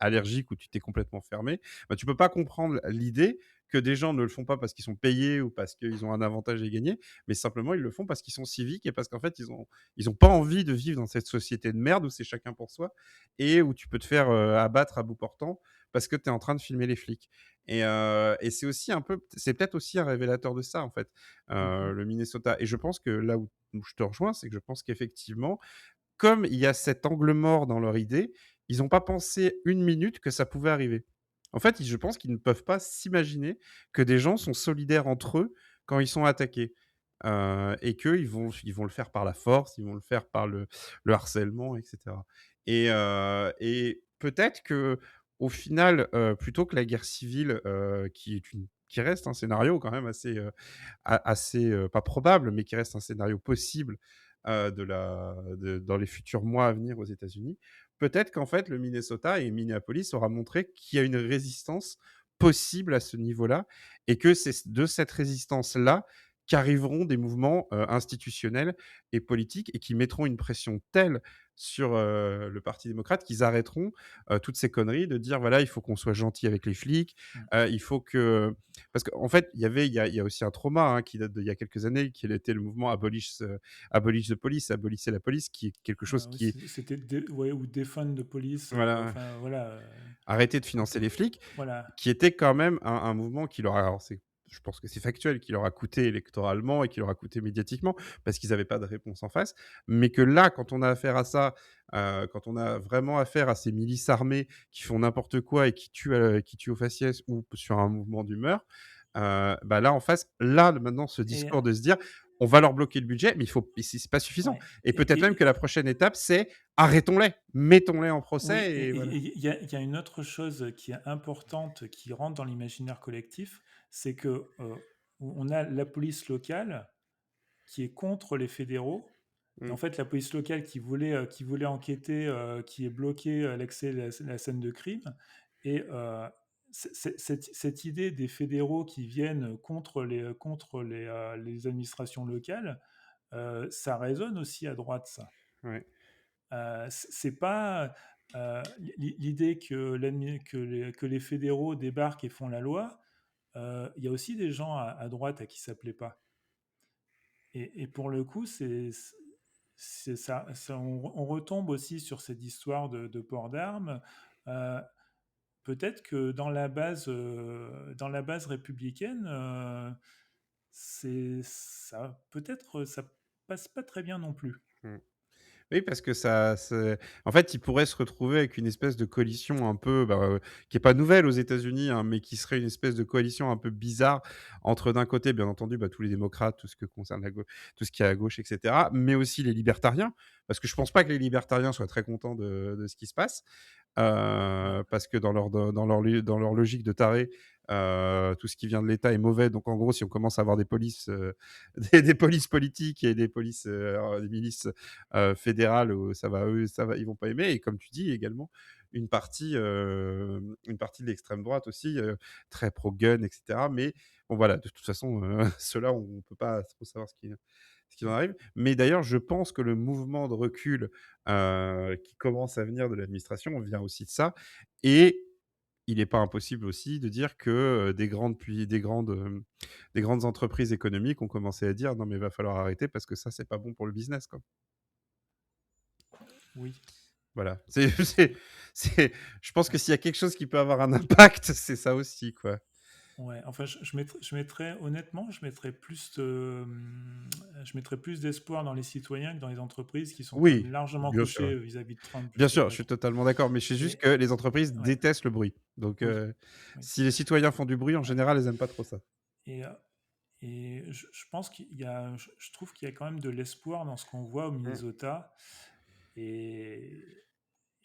allergique ou tu t'es complètement fermé, bah, tu peux pas comprendre l'idée que des gens ne le font pas parce qu'ils sont payés ou parce qu'ils ont un avantage à gagner, mais simplement ils le font parce qu'ils sont civiques et parce qu'en fait ils ont pas envie de vivre dans cette société de merde où c'est chacun pour soi et où tu peux te faire abattre à bout portant parce que tu es en train de filmer les flics. Et c'est aussi un peu, c'est peut-être aussi un révélateur de ça en fait,
Mhm.
le Minnesota. Et je pense que là où je te rejoins, c'est que je pense qu'effectivement, comme il y a cet angle mort dans leur idée, ils n'ont pas pensé une minute que ça pouvait arriver. En fait, je pense qu'ils ne peuvent pas s'imaginer que des gens sont solidaires entre eux quand ils sont attaqués. Et qu'ils vont le faire par la force, ils vont le faire par le harcèlement, etc. Et peut-être que au final, plutôt que la guerre civile, qui reste un scénario quand même assez pas probable, mais qui reste un scénario possible dans les futurs mois à venir aux États-Unis. Peut-être qu'en fait, le Minnesota et Minneapolis aura montré qu'il y a une résistance possible à ce niveau-là et que c'est de cette résistance-là qu'arriveront des mouvements institutionnels et politiques et qui mettront une pression telle sur le Parti démocrate qu'ils arrêteront toutes ces conneries de dire voilà, il faut qu'on soit gentil avec les flics,
Mhm.
il faut que parce qu'en fait, il y a aussi un trauma qui date d'il y a quelques années, qui était le mouvement Abolish the Police, abolissez la police, qui est quelque chose
Oui,
qui est,
c'était ouais, ou Defund de police,
voilà,
enfin voilà,
arrêter de financer les flics,
voilà.
qui était quand même un mouvement qui leur a, alors je pense que c'est factuel, qui leur a coûté électoralement et qui leur a coûté médiatiquement, parce qu'ils n'avaient pas de réponse en face, mais que là, quand on a affaire à ça, quand on a vraiment affaire à ces milices armées qui font n'importe quoi et qui tuent au faciès ou sur un mouvement d'humeur, bah là, en face, là, maintenant, ce
Et
discours de se dire, on va leur bloquer le budget, mais c'est pas suffisant.
Ouais.
Et peut-être même que la prochaine étape, c'est arrêtons-les, mettons-les en
Oui,
procès et voilà.
il y a une autre chose qui est importante, qui rentre dans l'imaginaire collectif, c'est que on a la police locale qui est contre les fédéraux. Et en
Mm,
fait, la police locale qui voulait enquêter, qui est bloquée l'accès à la scène de crime. Et cette idée des fédéraux qui viennent contre les administrations locales, ça résonne aussi à droite, ça.
ouais.
C'est pas l'idée que les fédéraux débarquent et font la loi. Il y a aussi des gens à droite à qui ça plaît pas. Et pour le coup, c'est ça, on retombe aussi sur cette histoire de port d'armes. Euh, Peut-être que dans la base républicaine, peut-être ça passe pas très bien non plus.
Mm. Oui, parce que en fait, ils pourraient se retrouver avec une espèce de coalition un peu, bah, qui est pas nouvelle aux États-Unis, hein, mais qui serait une espèce de coalition un peu bizarre entre d'un côté, bien entendu, bah, tous les démocrates, tout ce que concerne tout ce qui est à gauche, etc., mais aussi les libertariens, parce que je pense pas que les libertariens soient très contents de ce qui se passe.
Non.
Parce que dans leur logique de taré, tout ce qui vient de l'État est mauvais. Donc en gros, si on commence à avoir des polices, des polices politiques et des polices, des milices fédérales, ça va, ils vont pas aimer. Et comme tu dis également, une partie de l'extrême droite aussi, très pro-gun, etc. Mais bon, voilà, de toute façon, ceux-là, on peut pas trop savoir ce qui en arrive. Mais d'ailleurs, je pense que le mouvement de recul qui commence à venir de l'administration vient aussi de ça. Et il n'est pas impossible aussi de dire que des grandes entreprises économiques ont commencé à dire non, mais il va falloir arrêter parce que ça, c'est pas bon pour le business, quoi.
Oui.
Voilà. Je pense que s'il y a quelque chose qui peut avoir un impact, c'est ça aussi, quoi.
Ouais, enfin, je mettrais, honnêtement, je mettrais plus d'espoir dans les citoyens que dans les entreprises qui sont quand même
Oui,
largement
bien sûr.
couchées vis-à-vis de Trump
Bien
jusqu'à
sûr, je suis
présent.
totalement d'accord, mais c'est juste
Et
que les entreprises
ouais,
détestent le bruit. Donc,
oui, oui,
si les citoyens font du bruit, en
ouais.
général, ils aiment pas trop ça.
Et, je pense qu'il y a, je trouve qu'il y a quand même de l'espoir dans ce qu'on voit au
Mmh.
Minnesota. Et,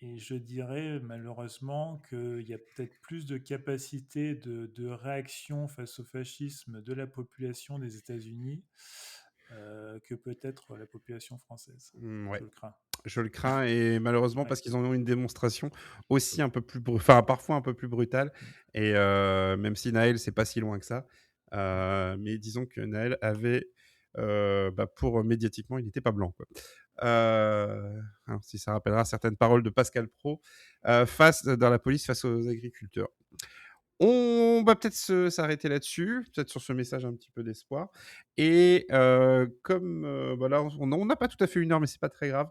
et je dirais malheureusement qu'il y a peut-être plus de capacité de réaction face au fascisme de la population des États-Unis que peut-être la population française.
Mmh, ouais.
Je le crains.
Je le crains et malheureusement
Ouais.
parce qu'ils en ont une démonstration aussi un peu plus enfin parfois un peu plus brutale
Mm.
et même si Naël c'est pas si loin que ça,
Ouais.
mais disons que Naël avait, bah, pour médiatiquement il n'était pas blanc quoi. Hein, si ça rappellera certaines paroles de Pascal Praud, face dans la police face aux agriculteurs. On va peut-être s'arrêter là-dessus, peut-être sur ce message un petit peu d'espoir. Et comme voilà, on n'a pas tout à fait une heure, mais c'est pas très grave.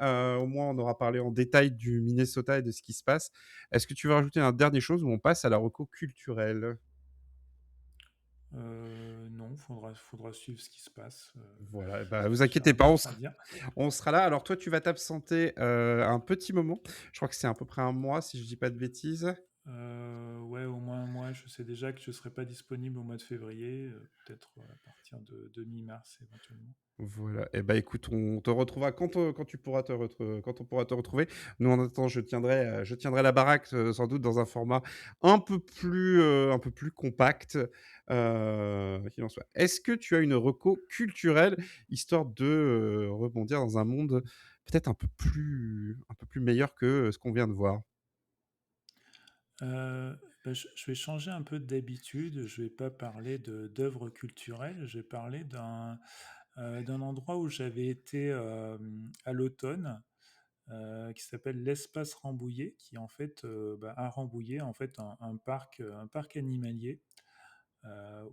Au moins, on aura parlé en détail du Minnesota et de ce qui se passe. Est-ce que tu veux rajouter un dernier chose ou on passe à la reco culturelle?
Non, faudra suivre ce qui se passe.
Voilà, bah, vous
J'ai
inquiétez
rien
pas,
d'autre à dire.
on sera là. Alors toi, tu vas t'absenter un petit moment. Je crois que c'est à peu près un mois, si je dis pas de bêtises.
Ouais, au moins un mois. Je sais déjà que je ne serai pas disponible au mois de février, peut-être à partir de mi-mars éventuellement.
Voilà. Et bah écoute, on te retrouvera quand tu pourras quand on pourra te retrouver. Nous, en attendant, je tiendrai la baraque sans doute dans un format un peu plus compact. Qu'il en soit. Est-ce que tu as une reco culturelle histoire de rebondir dans un monde peut-être un peu plus meilleur que ce qu'on vient de voir?
Bah, je vais changer un peu d'habitude. Je vais pas parler d'œuvres culturelles. Je vais parler d'un endroit où j'avais été à l'automne, qui s'appelle l'Espace Rambouillet, qui est en fait bah, à Rambouillet, en fait un parc animalier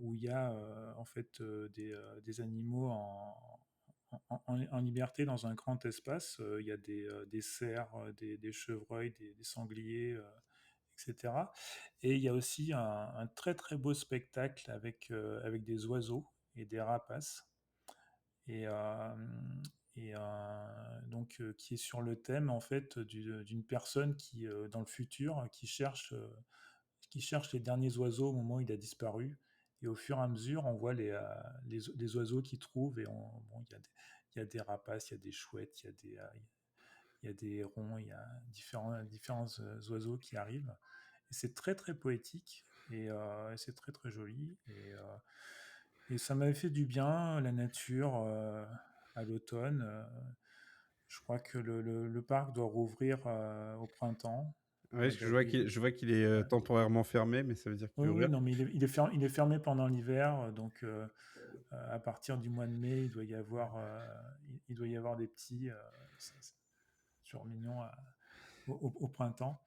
où il y a en fait des animaux en liberté dans un grand espace. Il y a des cerfs, des chevreuils, des sangliers, etc. Et il y a aussi un très très beau spectacle avec des oiseaux et des rapaces. Et, donc qui est sur le thème en fait d'une personne qui dans le futur qui cherche les derniers oiseaux au moment où il a disparu et au fur et à mesure, on voit les oiseaux qu'ils trouvent, et bon, il y a des rapaces, il y a des chouettes, il y a des hérons, il y a différents oiseaux qui arrivent. Et c'est très très poétique, et c'est très très joli. Et ça m'avait fait du bien, la nature, à l'automne. Je crois que le parc doit rouvrir au printemps.
Ouais, parce que je vois qu'il est
Ouais.
temporairement fermé, mais ça veut dire qu'il
Oui,
est
oui,
ouvert.
non, mais il est fermé pendant l'hiver, donc à partir du mois de mai, il doit y avoir des petits, c'est toujours mignon, au printemps.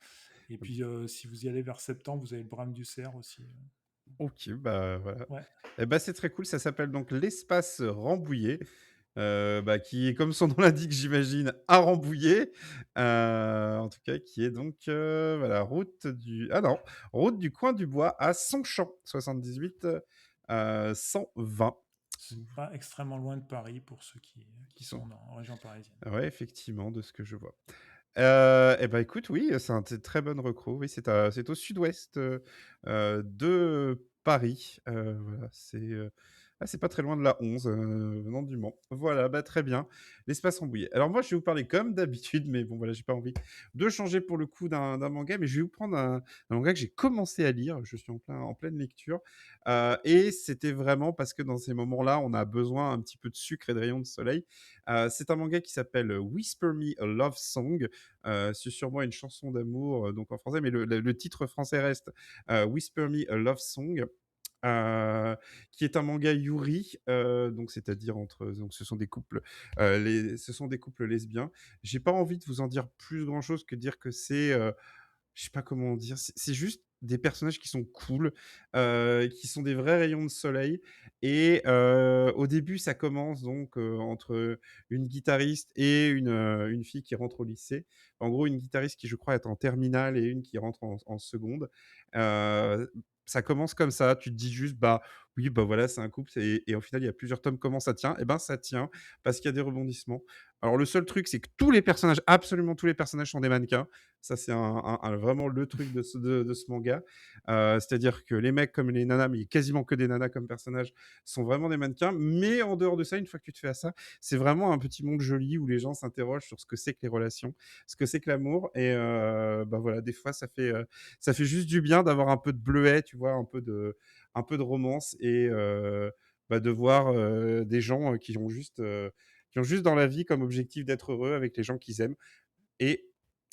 Et puis, si vous y allez vers septembre, vous avez le brame du cerf aussi.
Ok, bah voilà.
Ouais,
Eh bah, c'est très cool. Ça s'appelle donc l'espace Rambouillet, bah, qui est, comme son nom l'indique, j'imagine, à Rambouillet. En tout cas, qui est donc voilà, route du coin du bois à Sonchamp, 78 120.
c'est pas extrêmement loin de Paris pour ceux qui
Qui sont.
sont en région parisienne.
Ouais, effectivement, de ce que je vois. Et bah, écoute, oui, c'est un très bonne recro. Oui, c'est au sud-ouest, de Paris. Voilà, c'est pas très loin de la 11, venant du Mans. Voilà, bah, très bien. L'espace Rambouillet. Alors moi, je vais vous parler comme d'habitude, mais bon, voilà, j'ai pas envie de changer pour le coup d'un manga, mais je vais vous prendre un manga que j'ai commencé à lire. Je suis en pleine lecture, et c'était vraiment parce que dans ces moments-là, on a besoin un petit peu de sucre et de rayons de soleil. C'est un manga qui s'appelle Whisper Me a Love Song. C'est sûrement une chanson d'amour, donc en français, mais le titre français reste Whisper Me a Love Song. Qui est un manga yuri, donc c'est-à-dire donc ce sont des couples lesbiens. J'ai pas envie de vous en dire plus grand chose que dire que c'est je sais pas comment dire, c'est juste des personnages qui sont cool, qui sont des vrais rayons de soleil. Et au début, ça commence donc entre une guitariste et une fille qui rentre au lycée. En gros, une guitariste qui, je crois, est en terminale et une qui rentre en seconde. Ça commence comme ça, tu te dis juste: «Bah, oui, bah, voilà, c'est un couple», et au final, il y a plusieurs tomes. Comment ça tient? Et ben, ça tient parce qu'il y a des rebondissements. Alors le seul truc, c'est que tous les personnages, absolument tous les personnages sont des mannequins. Ça, c'est vraiment le truc de ce manga. C'est-à-dire que les mecs comme les nanas, mais il y a quasiment que des nanas comme personnages, sont vraiment des mannequins. Mais en dehors de ça, une fois que tu te fais à ça, c'est vraiment un petit monde joli où les gens s'interrogent sur ce que c'est que les relations, ce que c'est que l'amour. Et bah voilà, des fois, ça fait juste du bien d'avoir un peu de bleuet, tu vois, un peu de romance, et bah, de voir des gens qui ont juste dans la vie comme objectif d'être heureux avec les gens qu'ils aiment. Et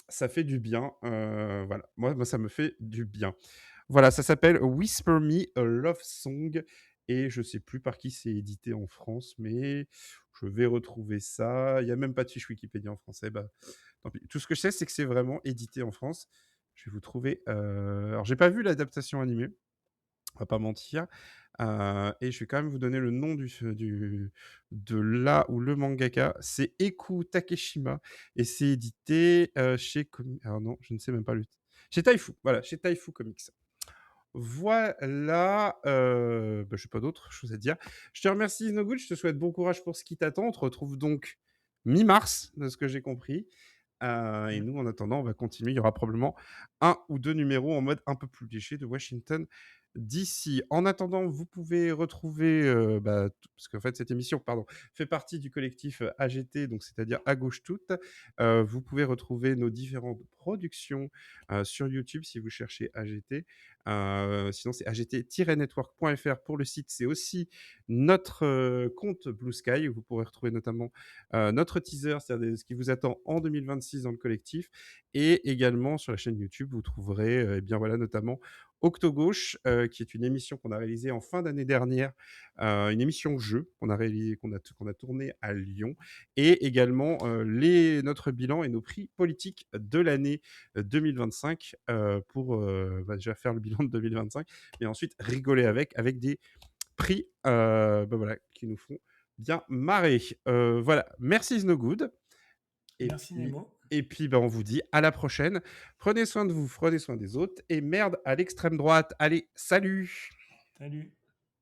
ça fait du bien. Voilà, moi, ça me fait du bien. Voilà, ça s'appelle Whisper Me a Love Song, et je sais plus par qui c'est édité en France, mais je vais retrouver ça. Il y a même pas de fiche Wikipédia en français, bah, tant pis. Tout ce que je sais, c'est que c'est vraiment édité en France. Je vais vous trouver, alors j'ai pas vu l'adaptation animée, on va pas mentir. Et je vais quand même vous donner le nom de là où le mangaka, c'est Eku Takeshima, et c'est édité chez alors non, je ne sais même pas le chez Taifu, voilà, chez Taifu Comics. Voilà, bah, j'ai pas d'autre chose à dire. Je te remercie Snowgood, je te souhaite bon courage pour ce qui t'attend. On te retrouve donc mi-mars, de ce que j'ai compris. Et
Mm.
nous, en attendant, on va continuer. Il y aura probablement un ou deux numéros en mode un peu plus léger de Washington DC. En attendant, vous pouvez retrouver, bah, parce qu'en fait, cette émission, pardon, fait partie du collectif AGT, donc c'est-à-dire à gauche toute. Vous pouvez retrouver nos différentes productions sur YouTube si vous cherchez AGT. Sinon, c'est agt-network.fr pour le site. C'est aussi notre compte Blue Sky, où vous pourrez retrouver notamment notre teaser, c'est-à-dire ce qui vous attend en 2026 dans le collectif. Et également sur la chaîne YouTube, vous trouverez eh bien voilà, notamment Octogauche, qui est une émission qu'on a réalisée en fin d'année dernière, une émission jeu qu'on a tournée à Lyon, et également notre bilan et nos prix politiques de l'année 2025, pour bah, déjà faire le bilan de 2025, mais ensuite rigoler avec des prix bah, voilà, qui nous font bien marrer. Voilà, merci Is No Good. Et
Merci
puis,
Nemo.
bah, on vous dit à la prochaine. Prenez soin de vous, prenez soin des autres. Et merde à l'extrême droite. Allez, salut!
Salut.